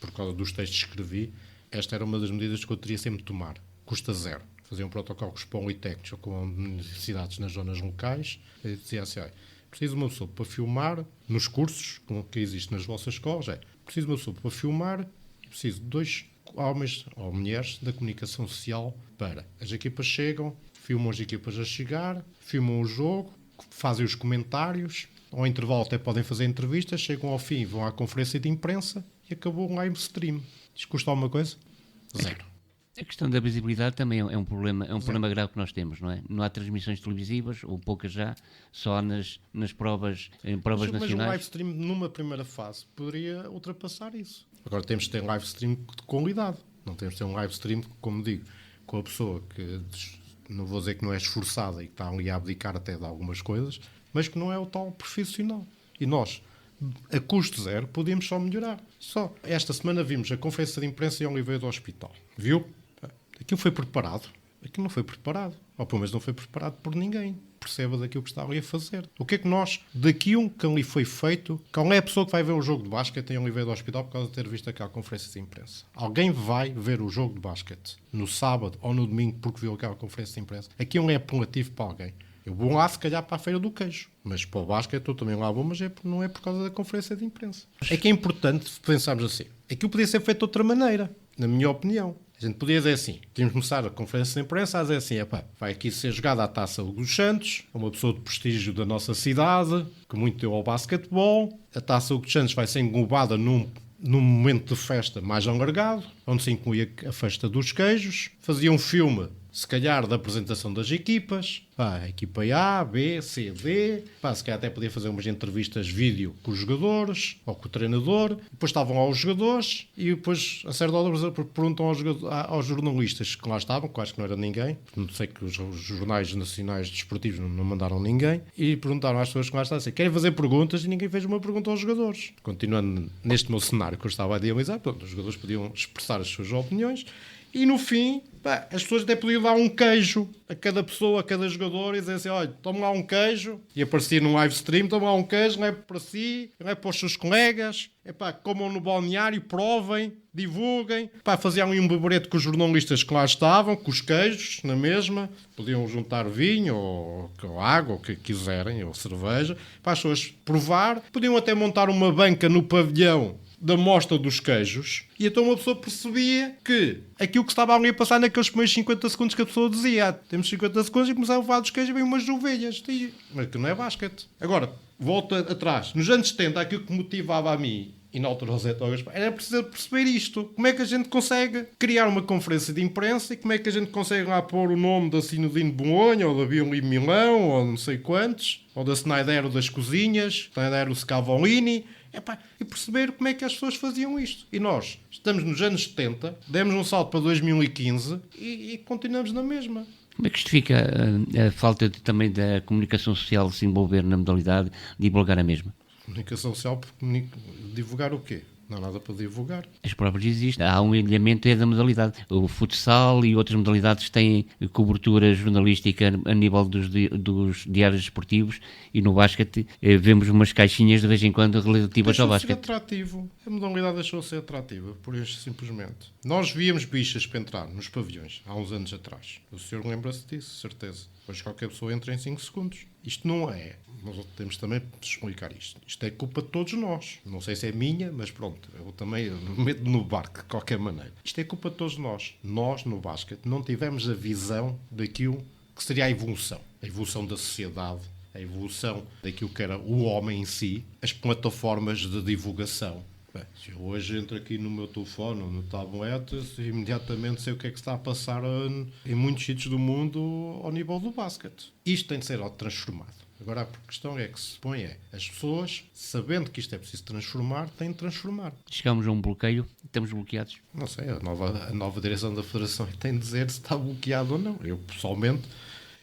por causa dos textos que escrevi, esta era uma das medidas que eu teria sempre de tomar. Custa 0. Fazer um protocolo com os politécnicos ou com universidades nas zonas locais. Eu dizia assim, olha, preciso de uma pessoa para filmar nos cursos que existem nas vossas escolas. Preciso de uma pessoa para filmar e preciso de 2 homens ou mulheres da comunicação social para. As equipas chegam, filmam as equipas a chegar, filmam o jogo, fazem os comentários, ao intervalo até podem fazer entrevistas, chegam ao fim, vão à conferência de imprensa e acabou um live stream. Isto custa alguma coisa? 0. A questão da visibilidade também é um problema grave que nós temos, não é? Não há transmissões televisivas, ou poucas já, só em provas nacionais. Mas um live stream numa primeira fase poderia ultrapassar isso. Agora temos de ter um live stream de qualidade. Não temos de ter um live stream, como digo, com a pessoa que, não vou dizer que não é esforçada e que está ali a abdicar até de algumas coisas, mas que não é o tal profissional. E nós, a custo 0, podíamos só melhorar. Só esta semana vimos a conferência de imprensa em Oliveira do Hospital. Viu? Aquilo foi preparado. Aquilo não foi preparado. Ou pelo menos não foi preparado por ninguém. perceba daquilo que está ali a fazer. O que é que nós, daquilo que ali foi feito, qual é a pessoa que vai ver o jogo de basquete em Oliveira do Hospital por causa de ter visto aquela conferência de imprensa? Alguém vai ver o jogo de basquete no sábado ou no domingo porque viu aquela conferência de imprensa? Aquilo é apelativo para alguém. Eu vou lá, se calhar, para a Feira do Queijo. Mas para o basquete eu também lá vou, mas não é por causa da conferência de imprensa. É que é importante pensarmos assim. Aquilo podia ser feito de outra maneira, na minha opinião. A gente podia dizer assim, tínhamos de começar a conferência de imprensa a dizer assim, vai aqui ser jogada a Taça dos Santos, uma pessoa de prestígio da nossa cidade, que muito deu ao basquetebol. A Taça dos Santos vai ser englobada num momento de festa mais alargado, onde se incluía a festa dos queijos. Fazia um filme, se calhar, da apresentação das equipas. A equipa A, B, C, D. Se calhar até podia fazer umas entrevistas vídeo com os jogadores ou com o treinador. Depois estavam lá os jogadores e depois, a certa hora, perguntam aos jornalistas que lá estavam, que acho que não era ninguém. Não sei que os jornais nacionais desportivos não mandaram ninguém. E perguntaram às pessoas que lá estavam assim, querem fazer perguntas? E ninguém fez uma pergunta aos jogadores. Continuando neste meu cenário que eu estava a idealizar, os jogadores podiam expressar as suas opiniões. E no fim, as pessoas até podiam dar um queijo a cada pessoa, a cada jogador e dizer assim, olha, toma lá um queijo. E aparecia num live stream, toma lá um queijo, não é para si, não é para os seus colegas. Comam no balneário, provem, divulguem. Faziam ali um beberete com os jornalistas que lá estavam, com os queijos, na mesma. Podiam juntar vinho ou água, o que quiserem, ou cerveja. Para as pessoas provar. Podiam até montar uma banca no pavilhão da mostra dos queijos, e então uma pessoa percebia que aquilo que estava ali a passar naqueles primeiros 50 segundos que a pessoa dizia, temos 50 segundos e começava a falar dos queijos e vem umas ovelhas, mas que não é basquete. Agora, volta atrás, nos anos 70 aquilo que motivava a mim e na altura o Zé Togas, era preciso perceber isto, como é que a gente consegue criar uma conferência de imprensa e como é que a gente consegue lá pôr o nome da Sinodino de Bolonha ou da Bioli Milão ou não sei quantos, ou da Snaidero das Cozinhas, Snaidero Scavolini, e perceber como é que as pessoas faziam isto. E nós estamos nos anos 70, demos um salto para 2015 e continuamos na mesma. Como é que justifica a falta também da comunicação social se envolver na modalidade, divulgar a mesma? Comunicação social, divulgar o quê? Não há nada para divulgar. As provas existem. Há um elemento da modalidade. O futsal e outras modalidades têm cobertura jornalística a nível dos diários esportivos e no basquete vemos umas caixinhas de vez em quando relativas ao basquete. Deixou de ser atrativo. A modalidade deixou de ser atrativa, por isso simplesmente. Nós víamos bichas para entrar nos pavilhões há uns anos atrás. O senhor lembra-se disso, certeza. Hoje qualquer pessoa entra em 5 segundos. Isto não é. Nós temos também de explicar isto. Isto é culpa de todos nós. Não sei se é minha, mas pronto. Eu também me meto no barco de qualquer maneira. Isto é culpa de todos nós. Nós, no basquete, não tivemos a visão daquilo que seria a evolução. A evolução da sociedade, a evolução daquilo que era o homem em si, as plataformas de divulgação. Se eu hoje entro aqui no meu telefone ou no tablet, imediatamente sei o que é que está a passar em muitos sítios do mundo ao nível do basquete. Isto tem de ser transformado. Agora a questão é que se põe as pessoas, sabendo que isto é preciso transformar, têm de transformar. Chegamos a um bloqueio, estamos bloqueados? Não sei, a nova direção da Federação tem de dizer se está bloqueado ou não. Eu, pessoalmente,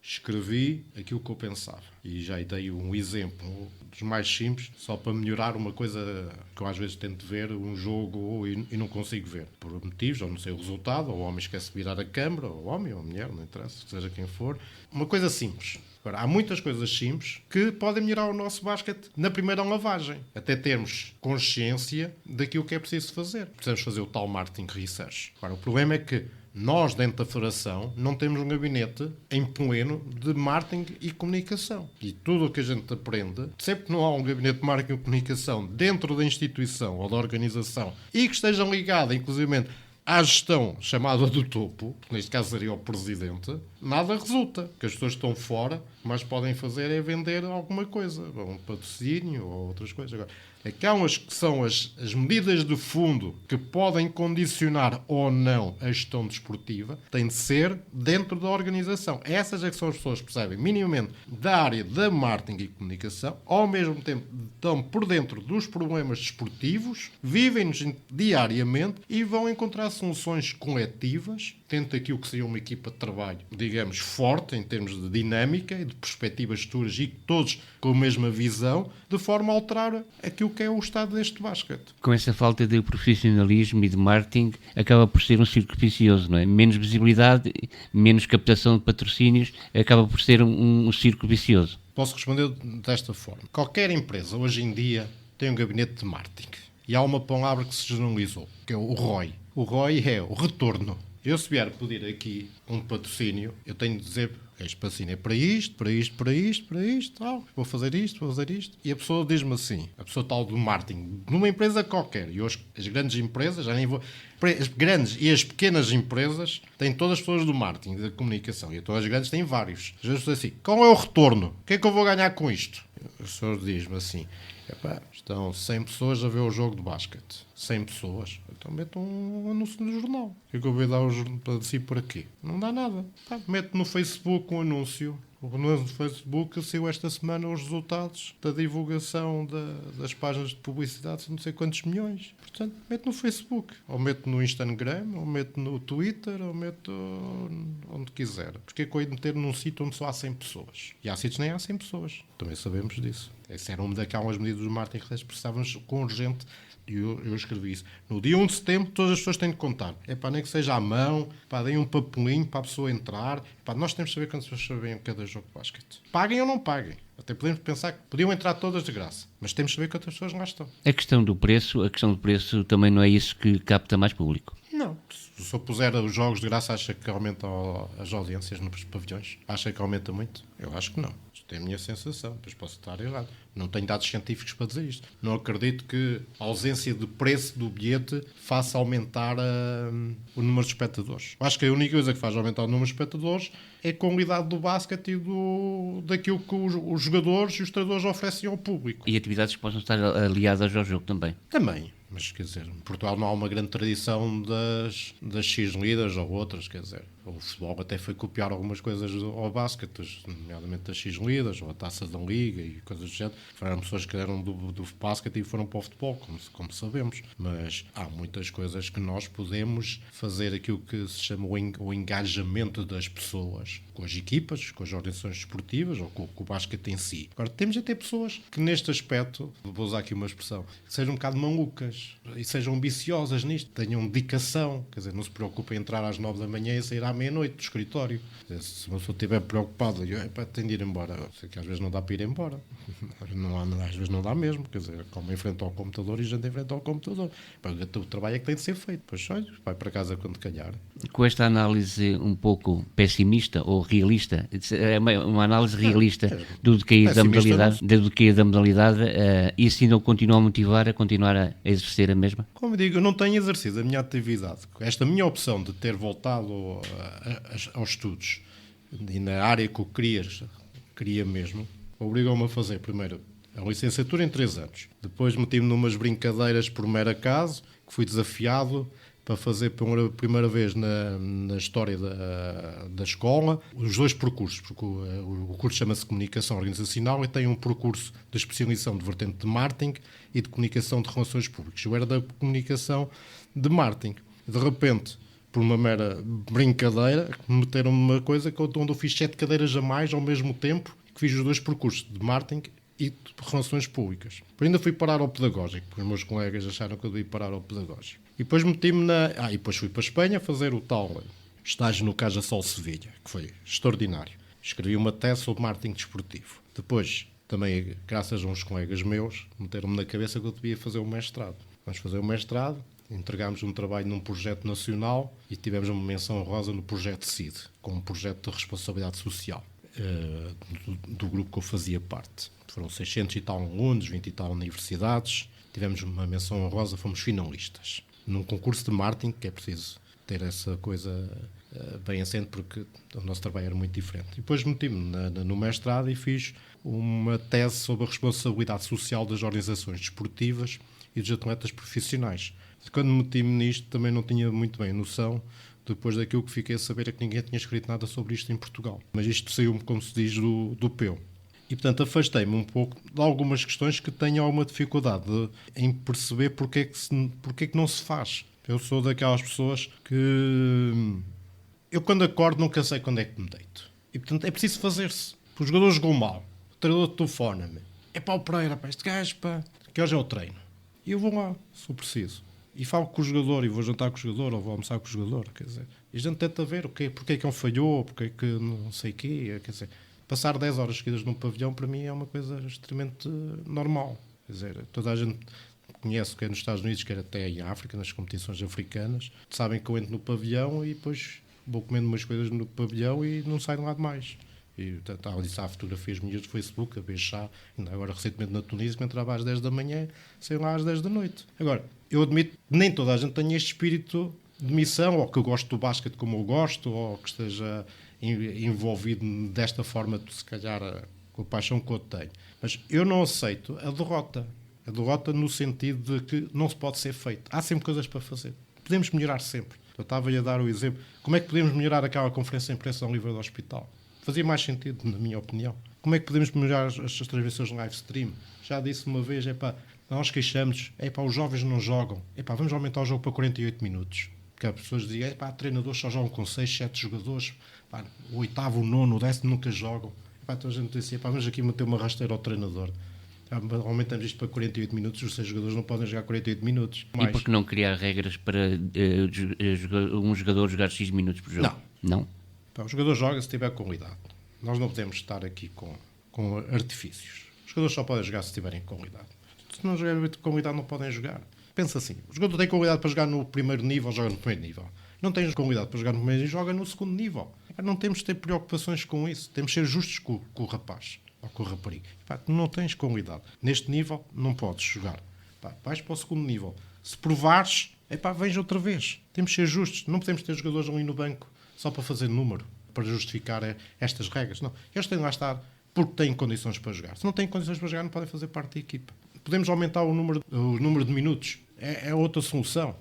escrevi aquilo que eu pensava. E já dei um exemplo dos mais simples, só para melhorar uma coisa que eu às vezes tento ver, um jogo e não consigo ver. Por motivos, ou não sei o resultado, ou o homem esquece de virar a câmara, ou o homem ou a mulher, não interessa, seja quem for. Uma coisa simples. Agora, há muitas coisas simples que podem melhorar o nosso basquete na primeira lavagem. Até termos consciência daquilo que é preciso fazer. Precisamos fazer o tal marketing research. Agora, o problema é que nós, dentro da Federação, não temos um gabinete em pleno de marketing e comunicação. E tudo o que a gente aprende, sempre que não há um gabinete de marketing e comunicação dentro da instituição ou da organização e que esteja ligado, inclusivamente, à gestão chamada do topo, que neste caso seria o presidente, nada resulta. O que as pessoas estão fora, mas podem fazer é vender alguma coisa, um patrocínio ou outras coisas. Agora, aquelas que são as medidas de fundo que podem condicionar ou não a gestão desportiva, têm de ser dentro da organização. Essas é que são as pessoas que percebem minimamente da área da marketing e comunicação, ao mesmo tempo estão por dentro dos problemas desportivos, vivem-nos diariamente e vão encontrar soluções coletivas dentro daquilo que seria uma equipa de trabalho, digamos, forte em termos de dinâmica e de perspectivas futuras e todos com a mesma visão, de forma a alterar aquilo que é o estado deste basquete. Com essa falta de profissionalismo e de marketing, acaba por ser um círculo vicioso, não é? Menos visibilidade, menos captação de patrocínios, acaba por ser um círculo vicioso. Posso responder desta forma. Qualquer empresa, hoje em dia, tem um gabinete de marketing. E há uma palavra que se generalizou, que é o ROI. O ROI é o retorno. Eu, se vier pedir aqui um patrocínio, eu tenho de dizer, este patrocínio é para isto, vou fazer isto. E a pessoa diz-me assim, a pessoa tal do marketing, numa empresa qualquer, e hoje as grandes empresas, já nem vou... As grandes e as pequenas empresas têm todas as pessoas do marketing, da comunicação, e todas as grandes têm vários. Às vezes assim, qual é o retorno? O que é que eu vou ganhar com isto? As pessoas dizem-me assim, estão 100 pessoas a ver o jogo de basquete. 100 pessoas. Então meto um anúncio no jornal. O que é que eu vou dar para si por aqui? Não dá nada. Meto no Facebook um anúncio. No Facebook saiu esta semana os resultados da divulgação das páginas de publicidade de não sei quantos milhões. Portanto, meto no Facebook. Ou meto no Instagram, ou meto no Twitter, ou meto onde quiser. Porque é que eu ia meter num sítio onde só há 100 pessoas? E há sítios nem há 100 pessoas. Também sabemos disso. Essa era uma daquelas medidas do marketing que precisávamos com urgente. E eu escrevi isso. No dia 1 de setembro, todas as pessoas têm de contar. Nem que seja à mão, deem um papelinho para a pessoa entrar. Nós temos de saber quantas pessoas sabem cada jogo de basquete. Paguem ou não paguem. Até podemos pensar que podiam entrar todas de graça. Mas temos de saber quantas pessoas lá estão. A questão do preço também não é isso que capta mais público. Não. Se eu puser os jogos de graça, acha que aumenta as audiências nos pavilhões? Acha que aumenta muito? Eu acho que não. Isto é a minha sensação. Depois posso estar errado. Não tenho dados científicos para dizer isto. Não acredito que a ausência de preço do bilhete faça aumentar o número de espectadores. Acho que a única coisa que faz aumentar o número de espectadores é a qualidade do basquete e daquilo que os jogadores e os treinadores oferecem ao público. E atividades que possam estar aliadas ao jogo também. Também. Mas, quer dizer, em Portugal não há uma grande tradição das X-Leaders ou outras, quer dizer. O futebol até foi copiar algumas coisas ao basquete, nomeadamente das X-Leaders, ou a Taça da Liga e coisas do género. Foram pessoas que eram do basquete e foram para o futebol, como sabemos. Mas há muitas coisas que nós podemos fazer aquilo que se chama o engajamento das pessoas com as equipas, com as organizações desportivas ou com o basquete em si. Agora, temos de ter pessoas que neste aspecto, vou usar aqui uma expressão, que sejam um bocado malucas e sejam ambiciosas nisto, tenham dedicação, quer dizer, não se preocupem em entrar às 9 da manhã e sair à meia-noite do escritório. Dizer, se uma pessoa estiver preocupada, tem de ir embora. Sei que às vezes não dá para ir embora. Às vezes não dá mesmo, quer dizer, come em frente ao computador e janta em frente ao computador. O trabalho é que tem de ser feito. Depois, olha, vai para casa quando calhar. Com esta análise um pouco pessimista ou realista, é uma análise realista do decair da modalidade, e assim não continua a motivar a continuar a exercer a mesma? Como eu digo, eu não tenho exercido a minha atividade. Esta minha opção de ter voltado aos estudos e na área que eu queria mesmo, obrigou-me a fazer primeiro a licenciatura em 3 anos. Depois meti-me numas brincadeiras por mero acaso, que fui desafiado para fazer pela primeira vez na história da escola os 2 percursos, porque o curso chama-se Comunicação Organizacional e tem um percurso de especialização de vertente de marketing e de comunicação de relações públicas. Eu era da comunicação de marketing. De repente, por uma mera brincadeira, meteram-me uma coisa onde eu fiz 7 cadeiras a mais ao mesmo tempo, que fiz os 2 percursos de marketing e de relações públicas. Depois ainda fui parar ao pedagógico, porque os meus colegas acharam que eu devia parar ao pedagógico. E depois meti-me e depois fui para a Espanha fazer o tal estágio no Caja Sol Sevilha, que foi extraordinário. Escrevi uma tese sobre marketing desportivo. Depois, também, graças a uns colegas meus, meteram-me na cabeça que eu devia fazer o mestrado. Vamos fazer o mestrado, entregámos um trabalho num projeto nacional e tivemos uma menção honrosa no projeto CID, com um projeto de responsabilidade social do grupo que eu fazia parte. Foram 600 e tal alunos, 20 e tal universidades, tivemos uma menção honrosa, fomos finalistas. Num concurso de marketing, que é preciso ter essa coisa bem assente, porque o nosso trabalho era muito diferente. E depois meti-me no mestrado e fiz uma tese sobre a responsabilidade social das organizações desportivas e dos atletas profissionais. Quando meti-me nisto, também não tinha muito bem noção. Depois daquilo que fiquei a saber é que ninguém tinha escrito nada sobre isto em Portugal. Mas isto saiu-me, como se diz, do peu. E, portanto, afastei-me um pouco de algumas questões que tenho alguma dificuldade em perceber porque é que não se faz. Eu sou daquelas pessoas que eu quando acordo nunca sei quando é que me deito. E portanto é preciso fazer-se. O jogador jogou mal, o treinador telefona-me. É pá, o Pereira, pá, este gajo, pá, que hoje é o treino. E eu vou lá, se for preciso. E falo com o jogador, e vou jantar com o jogador, ou vou almoçar com o jogador, quer dizer. E a gente tenta ver porque é que ele falhou, porque é que não sei o quê, quer dizer. Passar 10 horas seguidas num pavilhão, para mim, é uma coisa extremamente normal. Quer dizer, toda a gente conhece, quer nos Estados Unidos, quer até em África, nas competições africanas, sabem que eu entro no pavilhão e depois vou comendo umas coisas no pavilhão e não saio de lá de mais. E além disso, há fotografias minhas do Facebook, a beijar, ainda agora recentemente na Tunísia, que entrava às 10 da manhã, saio lá às 10 da noite. Agora, eu admito que nem toda a gente tenha este espírito de missão, ou que eu gosto do basquete como eu gosto, ou que esteja envolvido desta forma, se calhar, com a paixão que eu tenho. Mas eu não aceito a derrota. A derrota no sentido de que não se pode ser feito. Há sempre coisas para fazer. Podemos melhorar sempre. Eu estava-lhe a dar o exemplo. Como é que podemos melhorar aquela conferência de imprensa ao nível do hospital? Fazia mais sentido, na minha opinião. Como é que podemos melhorar as transmissões de live stream? Já disse uma vez, nós queixamos, os jovens não jogam. Vamos aumentar o jogo para 48 minutos. Porque as pessoas dizem, treinadores só jogam com 6, 7 jogadores, o oitavo, o nono, o 10º nunca jogam. Então a gente dizia, vamos aqui meter uma rasteira ao treinador. Aumentamos isto para 48 minutos, os 6 jogadores não podem jogar 48 minutos. E por que não criar regras para um jogador jogar X minutos por jogo? Não? O jogador joga se tiver com idade. Nós não podemos estar aqui com artifícios. Os jogadores só podem jogar se tiverem com idade. Se não jogarem com idade, não podem jogar. Pensa assim, o jogador tem com idade para jogar no primeiro nível, joga no primeiro nível. Não tem com idade para jogar no primeiro nível, joga no segundo nível. Não temos de ter preocupações com isso. Temos de ser justos com o rapaz ou com o rapariga. Não tens com idade. Neste nível, não podes jogar. Vais para o segundo nível. Se provares, vens outra vez. Temos de ser justos. Não podemos ter jogadores ali no banco só para fazer número, para justificar estas regras. Não. Eles têm de lá estar porque têm condições para jogar. Se não têm condições para jogar, não podem fazer parte da equipa. Podemos aumentar o número de minutos. É outra solução.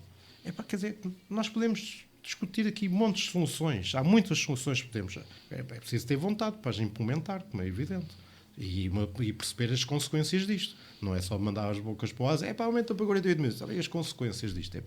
Quer dizer, nós podemos discutir aqui montes de soluções. Há muitas soluções que podemos. É preciso ter vontade para as implementar, como é evidente. E perceber as consequências disto. Não é só mandar as bocas para o ar, aumenta para 48 minutos. E as consequências disto?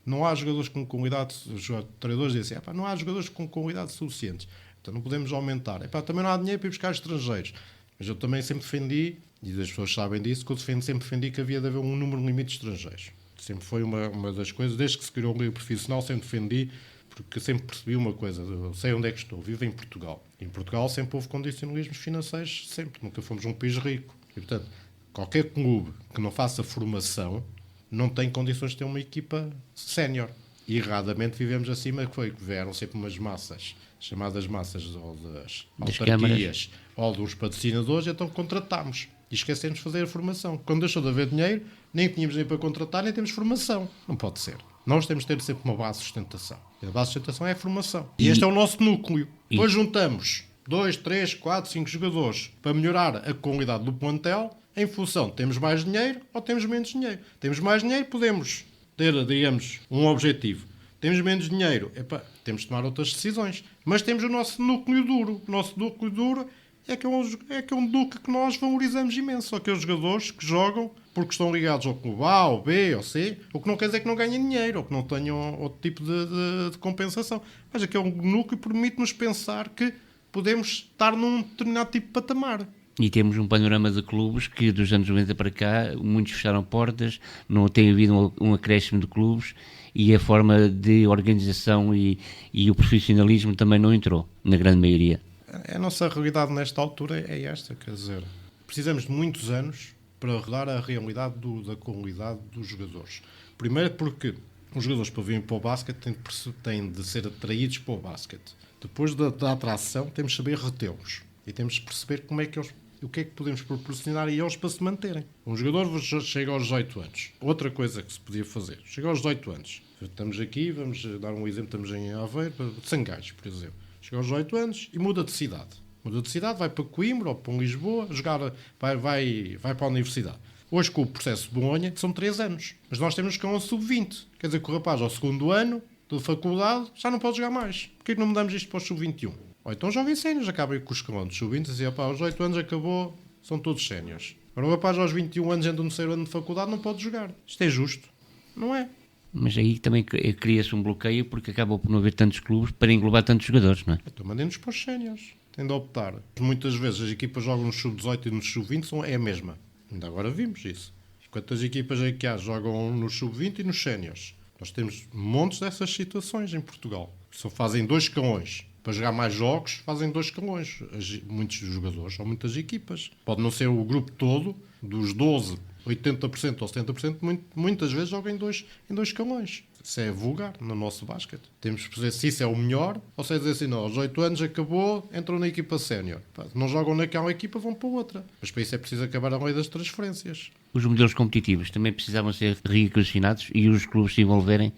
Não há jogadores com qualidade, os treinadores dizem, não há jogadores com qualidade suficientes. Então não podemos aumentar. Também não há dinheiro para ir buscar estrangeiros. Mas eu também sempre defendi, e as pessoas sabem disso, que eu sempre defendi que havia de haver um número limite de estrangeiros. Sempre foi uma das coisas, desde que se criou o meio profissional, sempre defendi, porque sempre percebi uma coisa, eu sei onde é que estou, vivo em Portugal. Em Portugal sempre houve condicionalismos financeiros, sempre, nunca fomos um país rico. E, portanto, qualquer clube que não faça formação não tem condições de ter uma equipa sénior. E erradamente vivemos acima, que vieram sempre umas massas, chamadas massas ou das autarquias, ou dos patrocinadores, então contratámos. E esquecemos de fazer a formação. Quando deixou de haver dinheiro, nem tínhamos nem para contratar, nem temos formação. Não pode ser. Nós temos de ter sempre uma base de sustentação. E a base de sustentação é a formação. E este é o nosso núcleo. Depois juntamos 2, 3, 4, 5 jogadores para melhorar a qualidade do plantel em função de temos mais dinheiro ou temos menos dinheiro. Temos mais dinheiro, podemos ter, digamos, um objetivo. Temos menos dinheiro, temos de tomar outras decisões. Mas temos o nosso núcleo duro. O nosso núcleo duro é que é um núcleo que nós valorizamos imenso. Só que os jogadores que jogam porque estão ligados ao clube A, ou B, ou C, o que não quer dizer que não ganhem dinheiro, ou que não tenham outro tipo de compensação. Mas aquele núcleo permite-nos pensar que podemos estar num determinado tipo de patamar. E temos um panorama de clubes que dos anos 90 para cá, muitos fecharam portas, não tem havido um acréscimo de clubes e a forma de organização e o profissionalismo também não entrou, na grande maioria. A nossa realidade nesta altura é esta, quer dizer, precisamos de muitos anos para rodar a realidade da qualidade dos jogadores. Primeiro porque os jogadores para virem para o basquete têm de ser atraídos para o basquete. Depois da atração temos de saber retê-los. E temos de perceber o que é que podemos proporcionar a eles para se manterem. Um jogador chega aos 18 anos. Outra coisa que se podia fazer. Chega aos 18 anos. Estamos aqui, vamos dar um exemplo, estamos em Aveiro, Sangais, por exemplo. Chega aos 18 anos e muda de cidade. Muda de cidade, vai para Coimbra ou para Lisboa, vai para a universidade. Hoje, com o processo de Bolonha, são 3 anos. Mas nós temos que ir ao sub-20. Quer dizer que o rapaz, ao segundo ano de faculdade, já não pode jogar mais. Porquê que não mudamos isto para o sub-21? Ou então joga em séniores, acaba com os escalões sub-20 e dizia, aos 8 anos acabou, são todos séniores. Agora o rapaz aos 21 anos, entra no terceiro ano de faculdade, não pode jogar. Isto é justo? Não é. Mas aí também cria-se um bloqueio porque acaba por não haver tantos clubes para englobar tantos jogadores, não é? Então mandem-nos para os séniores. Tem de optar. Muitas vezes as equipas jogam no sub-18 e no sub-20 é a mesma. Ainda agora vimos isso. Quantas equipas aí que há jogam no sub-20 e nos séniores? Nós temos montes dessas situações em Portugal. Só fazem 2 escalões. Para jogar mais jogos, fazem 2 escalões. Muitos jogadores ou muitas equipas. Pode não ser o grupo todo, dos 12, 80% ou 70%, muitas vezes jogam em dois escalões. Isso é vulgar no nosso basquete. Temos que dizer se isso é o melhor, ou seja, dizer assim, não, aos 8 anos acabou, entram na equipa sénior. Não jogam naquela equipa, vão para outra. Mas para isso é preciso acabar a lei das transferências. Os modelos competitivos também precisavam ser reequacionados e os clubes se envolverem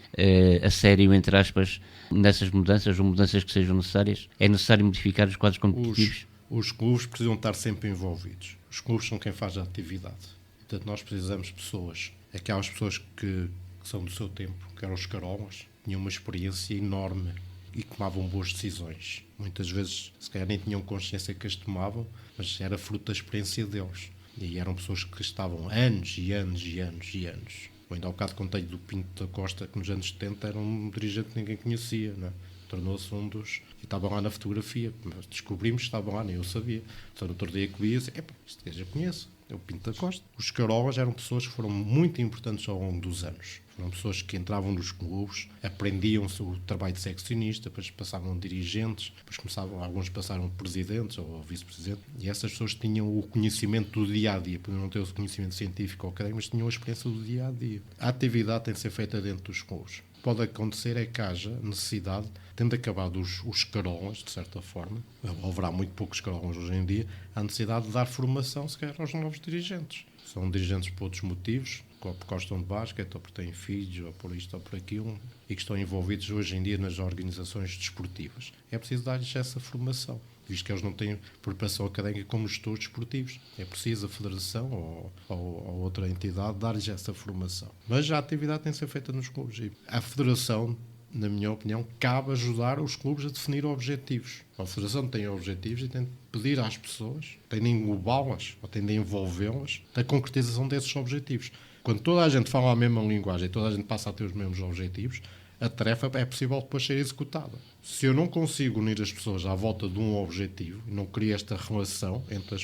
a sério, entre aspas, nessas mudanças ou mudanças que sejam necessárias. É necessário modificar os quadros competitivos? Os clubes precisam estar sempre envolvidos. Os clubes são quem faz a atividade. Portanto, nós precisamos de pessoas, aquelas pessoas que são do seu tempo, que eram os carolas, tinham uma experiência enorme e tomavam boas decisões. Muitas vezes, se calhar, nem tinham consciência que as tomavam, mas era fruto da experiência deles. E eram pessoas que estavam anos e anos e anos e anos. Eu ainda há bocado contei do Pinto da Costa, que nos anos 70 era um dirigente que ninguém conhecia, não é? Tornou-se um dos... E estavam lá na fotografia. Mas descobrimos que estavam lá, nem eu sabia. Só no outro dia que vi, eu disse, este gajo eu conheço. É o Pinto da Costa. Os carolas eram pessoas que foram muito importantes ao longo dos anos. Foram pessoas que entravam nos clubes, aprendiam o trabalho de seccionista, depois passavam dirigentes, depois alguns passaram presidentes ou vice-presidente. E essas pessoas tinham o conhecimento do dia-a-dia. Podiam não ter o conhecimento científico ou académico, mas tinham a experiência do dia-a-dia. A atividade tem de ser feita dentro dos clubes. Pode acontecer é que haja necessidade, tendo acabado os carolas, de certa forma, haverá muito poucos carolas hoje em dia, há necessidade de dar formação, se calhar, aos novos dirigentes. São dirigentes por outros motivos, porque gostam de basquete, ou porque têm filhos, ou por isto ou por aquilo, e que estão envolvidos hoje em dia nas organizações desportivas. É preciso dar-lhes essa formação, visto que eles não têm preparação académica como gestores desportivos. É preciso a federação ou outra entidade dar-lhes essa formação. Mas a atividade tem de ser feita nos clubes. E a federação, na minha opinião, cabe ajudar os clubes a definir objetivos. A federação tem objetivos e tem de pedir às pessoas, tem de englobá-las ou tem de envolvê-las na concretização desses objetivos. Quando toda a gente fala a mesma linguagem e toda a gente passa a ter os mesmos objetivos, a tarefa é possível depois ser executada. Se eu não consigo unir as pessoas à volta de um objetivo, e não crio esta relação entre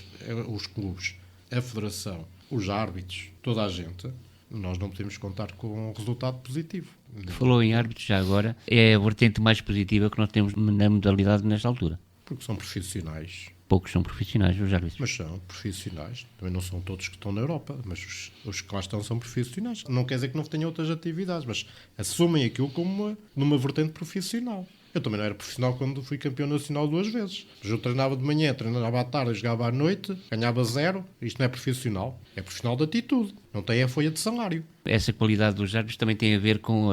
os clubes, a federação, os árbitros, toda a gente, nós não podemos contar com um resultado positivo. Falou em árbitros já agora, é a vertente mais positiva que nós temos na modalidade nesta altura. Porque são profissionais. Poucos são profissionais, os árbitros. Mas são profissionais. Também não são todos que estão na Europa, mas os que lá estão são profissionais. Não quer dizer que não tenham outras atividades, mas assumem aquilo como numa vertente profissional. Eu também não era profissional quando fui campeão nacional 2 vezes. Mas eu treinava de manhã, treinava à tarde, jogava à noite, ganhava 0. Isto não é profissional. É profissional de atitude. Não tem a folha de salário. Essa qualidade dos árbitros também tem a ver com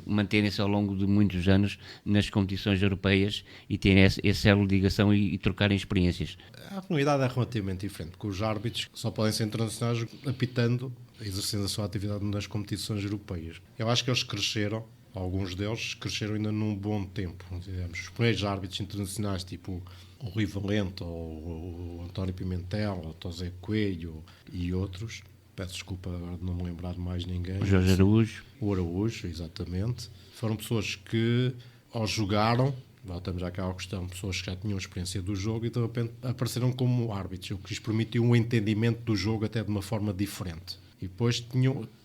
manterem-se ao longo de muitos anos nas competições europeias e terem esse elo de ligação e trocarem experiências. A comunidade é relativamente diferente, porque os árbitros só podem ser internacionais apitando, exercendo a sua atividade nas competições europeias. Eu acho que eles cresceram. Alguns deles cresceram ainda num bom tempo. Digamos, os primeiros árbitros internacionais, tipo o Rui Valente, ou o António Pimentel, ou o Tosé Coelho e outros. Peço desculpa agora de não me lembrar de mais ninguém. O Jorge Araújo. O Araújo, exatamente. Foram pessoas que, ao jogaram, voltamos àquela questão, pessoas que já tinham experiência do jogo e de repente apareceram como árbitros, o que lhes permitiu um entendimento do jogo até de uma forma diferente. E depois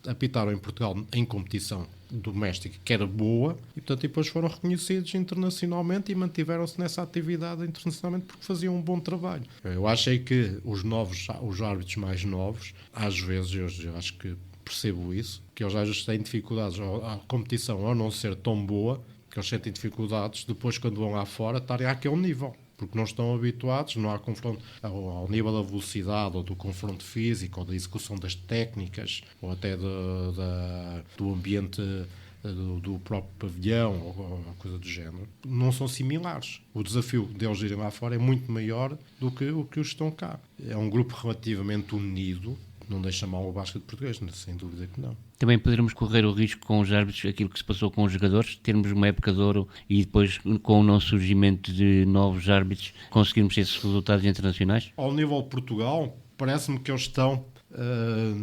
apitaram em Portugal em competição doméstica que era boa e portanto depois foram reconhecidos internacionalmente e mantiveram-se nessa atividade internacionalmente porque faziam um bom trabalho. Eu achei que os árbitros mais novos, às vezes, eu acho que percebo isso, que eles às vezes têm dificuldades a competição ao não ser tão boa, que eles sentem dificuldades depois quando vão lá fora estarem àquele nível. Porque não estão habituados, não há confronto ao nível da velocidade ou do confronto físico ou da execução das técnicas ou até do ambiente do próprio pavilhão ou coisa do género. Não são similares. O desafio deles irem lá fora é muito maior do que o que os estão cá. É um grupo relativamente unido, não deixa mal o basquete português, sem dúvida que não. Também poderemos correr o risco com os árbitros, aquilo que se passou com os jogadores, termos uma época de ouro e depois, com o não surgimento de novos árbitros, conseguirmos esses resultados internacionais? Ao nível de Portugal, parece-me que eles estão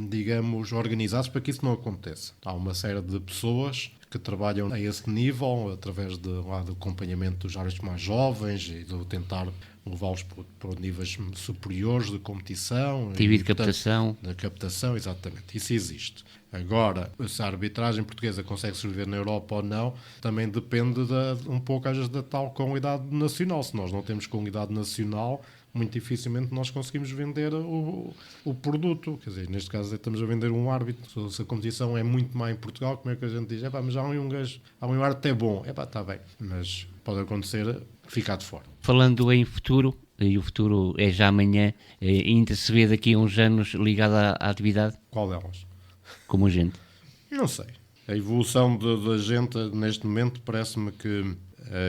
digamos, organizados para que isso não aconteça. Há uma série de pessoas que trabalham a esse nível, através do acompanhamento dos árbitros mais jovens e de tentar levá-los para níveis superiores de competição. TV de captação. Da captação, exatamente. Isso existe. Agora, se a arbitragem portuguesa consegue sobreviver na Europa ou não, também depende um pouco, às vezes, da tal qualidade nacional. Se nós não temos qualidade nacional, muito dificilmente nós conseguimos vender o produto. Quer dizer, neste caso estamos a vender um árbitro. Se a competição é muito má em Portugal, como é que a gente diz? Mas há um árbitro é bom. Está bem, mas pode acontecer ficar de fora. Falando em futuro, e o futuro é já amanhã, ainda se vê daqui a uns anos ligado à atividade? Qual delas? Como gente? Não sei. A evolução da gente neste momento parece-me que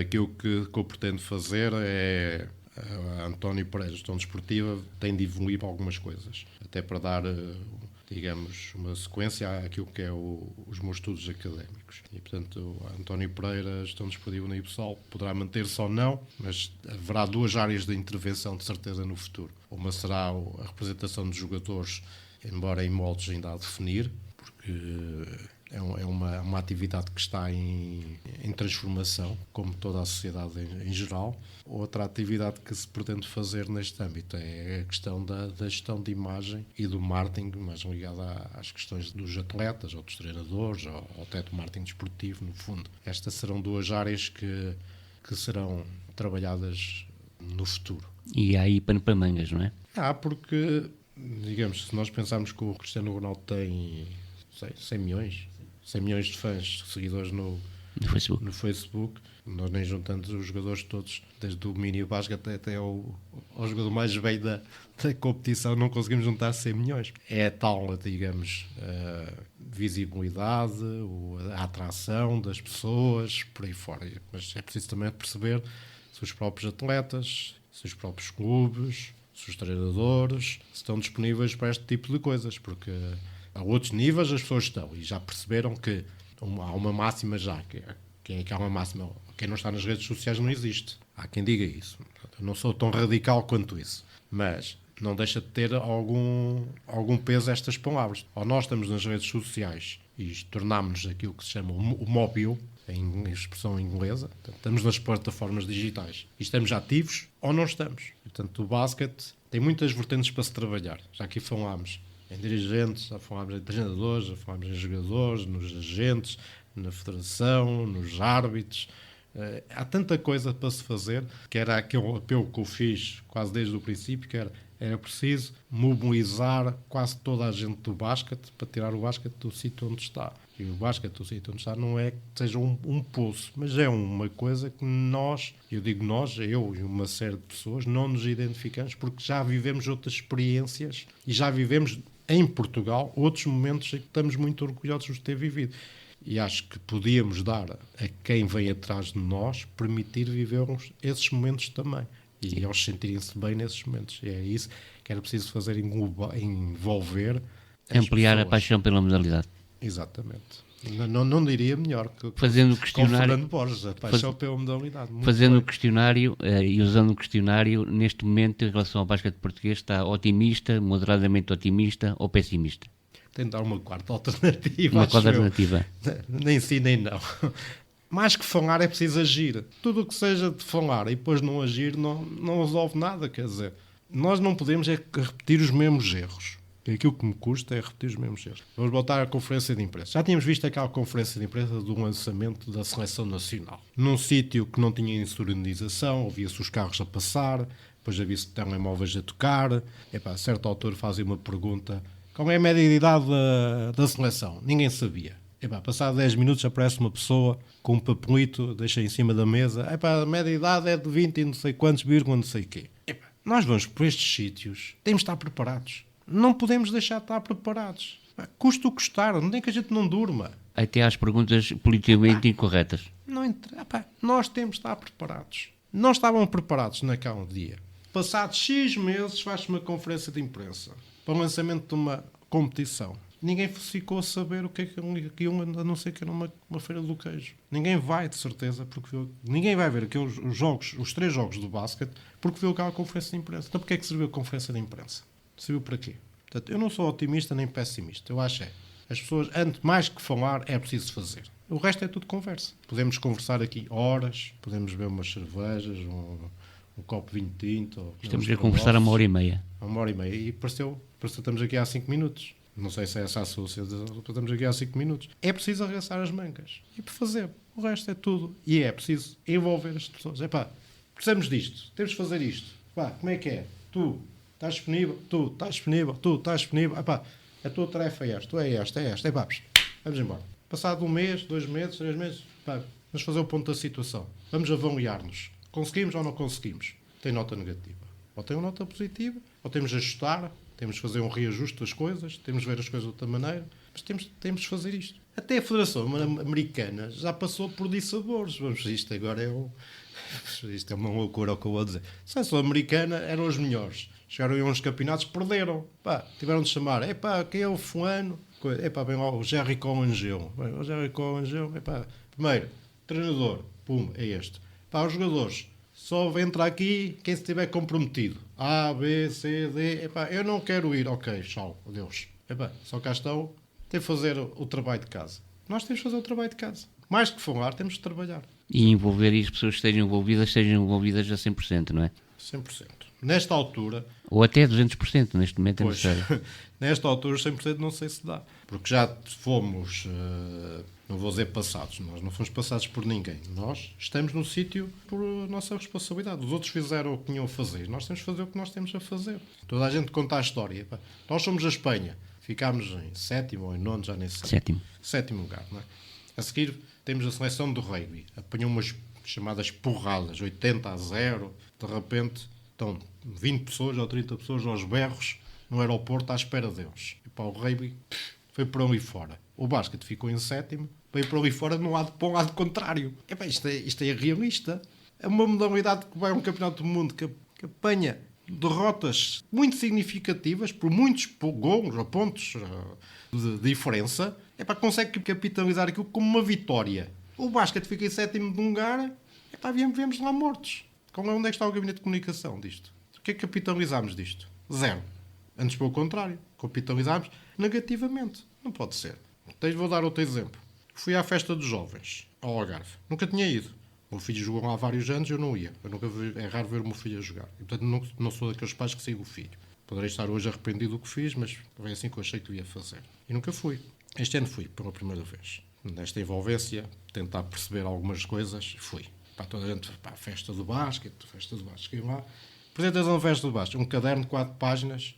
aquilo que eu pretendo fazer é... A António Pereira, gestão desportiva, tem de evoluir para algumas coisas, até para dar, digamos, uma sequência àquilo que é os meus estudos académicos. E, portanto, a António Pereira, gestão desportiva na IPSOL, poderá manter-se ou não, mas haverá duas áreas de intervenção, de certeza, no futuro. Uma será a representação dos jogadores, embora em moldes ainda a definir, porque é uma atividade que está em transformação, como toda a sociedade em geral. Outra atividade que se pretende fazer neste âmbito é a questão da gestão de imagem e do marketing, mais ligada às questões dos atletas, ou dos treinadores, ou até do marketing desportivo, no fundo. Estas serão duas áreas que serão trabalhadas no futuro. E há aí pano para mangas, não é? Porque, digamos, se nós pensarmos que o Cristiano Ronaldo tem 100 milhões de fãs, seguidores no Facebook, nós nem juntamos os jogadores todos, desde o mini basquete até ao jogador mais velho da competição, não conseguimos juntar 100 milhões. É tal, digamos, a visibilidade, a atração das pessoas, por aí fora. Mas é preciso também perceber se os próprios atletas, se os próprios clubes, se os treinadores estão disponíveis para este tipo de coisas, porque a outros níveis as pessoas estão e já perceberam que há uma máxima já, que é aquela máxima: quem não está nas redes sociais não existe. Há quem diga isso. Eu não sou tão radical quanto isso, mas não deixa de ter algum peso estas palavras. Ou nós estamos nas redes sociais e tornámos-nos aquilo que se chama o móvel, em expressão inglesa, estamos nas plataformas digitais e estamos ativos ou não estamos. Portanto, o basquete tem muitas vertentes para se trabalhar. Já aqui falámos em dirigentes, já falámos em treinadores, já falámos em jogadores, nos agentes, na federação, nos árbitros. Há tanta coisa para se fazer, que era aquele apelo que eu fiz quase desde o princípio, que era preciso mobilizar quase toda a gente do basquete para tirar o basquete do sítio onde está. E o basquete do sítio onde está não é que seja um poço, mas é uma coisa que nós, eu digo nós, eu e uma série de pessoas, não nos identificamos porque já vivemos outras experiências e já vivemos em Portugal outros momentos em que estamos muito orgulhosos de ter vivido. E acho que podíamos dar a quem vem atrás de nós, permitir vivermos esses momentos também. E eles sentirem-se bem nesses momentos. E é isso que era preciso fazer, envolver ampliar pessoas. A paixão pela modalidade. Exatamente. Não diria melhor que fazendo o questionário, com Fernando Borges, a paixão pela modalidade. Fazendo o questionário e usando o questionário, neste momento, em relação ao basquete português, está otimista, moderadamente otimista ou pessimista? Tem de dar uma quarta alternativa. Uma quarta alternativa. Nem sim, nem não. Mais que falar é preciso agir. Tudo o que seja de falar e depois não agir não resolve nada, quer dizer. Nós não podemos repetir os mesmos erros. Aquilo que me custa é repetir os mesmos erros. Vamos voltar à conferência de imprensa. Já tínhamos visto aquela conferência de imprensa do lançamento da seleção nacional. Num sítio que não tinha insonorização, ouvia-se os carros a passar, depois havia-se telemóveis a tocar. A certo altura fazia uma pergunta: qual é a média de idade da seleção? Ninguém sabia. Passado 10 minutos aparece uma pessoa com um papelito, deixa em cima da mesa: a média de idade é de 20 e não sei quantos, vírgula não sei o quê. Nós vamos por estes sítios, temos de estar preparados. Não podemos deixar de estar preparados. Custa o custar, nem que a gente não durma. Até às perguntas politicamente incorretas. Nós temos de estar preparados. Não estavam preparados naquele dia. Passados X meses faz-se uma conferência de imprensa para o lançamento de uma competição. Ninguém ficou a saber o que é que iam, a não ser que era uma feira do queijo. Ninguém vai, de certeza, porque ninguém vai ver aqueles os 3 jogos do basquete porque viu aquela conferência de imprensa. Então, porque é que serviu a conferência de imprensa? Serviu para quê? Portanto, eu não sou otimista nem pessimista. Eu acho as pessoas, antes mais que falar, é preciso fazer. O resto é tudo conversa. Podemos conversar aqui horas, podemos beber umas cervejas, um copo de vinho tinto. Estamos a conversar a 1h30. Uma hora e meia. E pareceu estamos aqui há 5 minutos. Não sei se é essa a sua, estamos aqui há 5 minutos. É preciso arregaçar as mangas e fazer. O resto é tudo. E é preciso envolver as pessoas. Precisamos disto. Temos de fazer isto. Como é que é? Tu estás disponível? Tu estás disponível? Tu estás disponível? A tua tarefa é esta. Tu é esta. Vamos embora. Passado 1 mês, 2 meses, 3 meses, vamos fazer o ponto da situação. Vamos avaliar-nos. Conseguimos ou não conseguimos? Tem nota negativa. Ou tem uma nota positiva, ou temos de ajustar, temos de fazer um reajuste das coisas, temos de ver as coisas de outra maneira, mas temos de fazer isto. Até a Federação Americana já passou por dissabores. Isto agora isto é uma loucura o que eu vou dizer. A Seleção Americana eram os melhores. Chegaram a uns campeonatos, perderam. Tiveram de chamar. Quem é o fulano? Vem lá o Jericho Angel. O Jericho Angel, primeiro, treinador, é este. Os jogadores, só entra aqui quem se estiver comprometido. A, B, C, D. Eu não quero ir. Ok, tchau, adeus. Só cá estão. Tem que fazer o trabalho de casa. Nós temos que fazer o trabalho de casa. Mais que falar, temos de trabalhar. E envolver as pessoas que sejam envolvidas a 100%, não é? 100%. Nesta altura... Ou até 200%, neste momento é necessário. Nesta altura, 100% não sei se dá. Porque já fomos, não vou dizer passados, nós não fomos passados por ninguém. Nós estamos no sítio por nossa responsabilidade. Os outros fizeram o que tinham a fazer. Nós temos de fazer o que nós temos a fazer. Toda a gente conta a história. Nós somos a Espanha. Ficámos em 7º ou em 9º, já nem sei. 7º lugar, não é? A seguir, temos a seleção do rugby. Apanhou umas chamadas porradas, 80-0. De repente, estão 20 pessoas ou 30 pessoas aos berros no aeroporto à espera deles. O rugby foi por ali fora. O basquete ficou em 7º, veio por ali fora para um lado contrário. Isto é realista. É uma modalidade que vai a um campeonato do mundo que apanha derrotas muito significativas por muitos gols ou pontos de diferença. Consegue capitalizar aquilo como uma vitória. O basquete fica em 7º lugar. Viemos lá mortos. Onde é que está o gabinete de comunicação disto? O que é que capitalizámos disto? 0. Antes, pelo contrário, capitalizámos negativamente. Não pode ser. Vou dar outro exemplo. Fui à festa dos jovens, ao Algarve. Nunca tinha ido. O meu filho jogou lá há vários anos, eu não ia. É raro ver o meu filho a jogar. E, portanto, não sou daqueles pais que sigam o filho. Poderei estar hoje arrependido do que fiz, mas foi assim que eu achei que eu ia fazer. E nunca fui. Este ano fui, pela primeira vez. Nesta envolvência, tentar perceber algumas coisas, fui. Toda a gente, festa do basquete. Cheguei lá. Apresentação da festa do basquete. Um caderno de 4 páginas.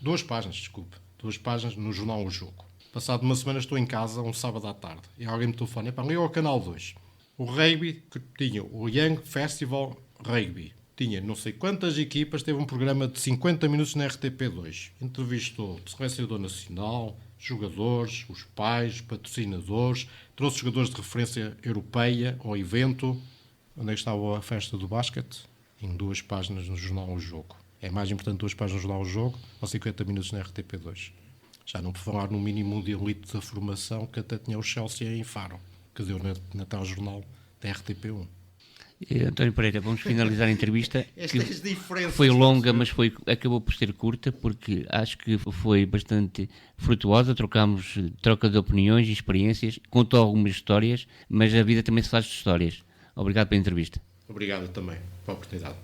2 páginas, desculpe. 2 páginas no jornal O Jogo. Passado uma semana estou em casa, um sábado à tarde. E alguém me telefona. Liga ao canal 2. O rugby, que tinha o Young Festival Rugby. Tinha não sei quantas equipas. Teve um programa de 50 minutos na RTP2. Entrevistou o selecionador nacional, jogadores, os pais, patrocinadores. Trouxe jogadores de referência europeia ao evento. Onde é que estava a festa do basquete? Em 2 páginas no jornal O Jogo. É mais importante 2 páginas no jornal O Jogo ou 50 minutos na RTP2. Já não por falar no mínimo de elite da formação que até tinha o Chelsea em Faro, que deu na tal jornal da RTP1. António Pereira, vamos finalizar a entrevista. Foi longa, mas acabou por ser curta, porque acho que foi bastante frutuosa. Troca de opiniões e experiências, contou algumas histórias, mas a vida também se faz de histórias. Obrigado pela entrevista. Obrigado também pela oportunidade.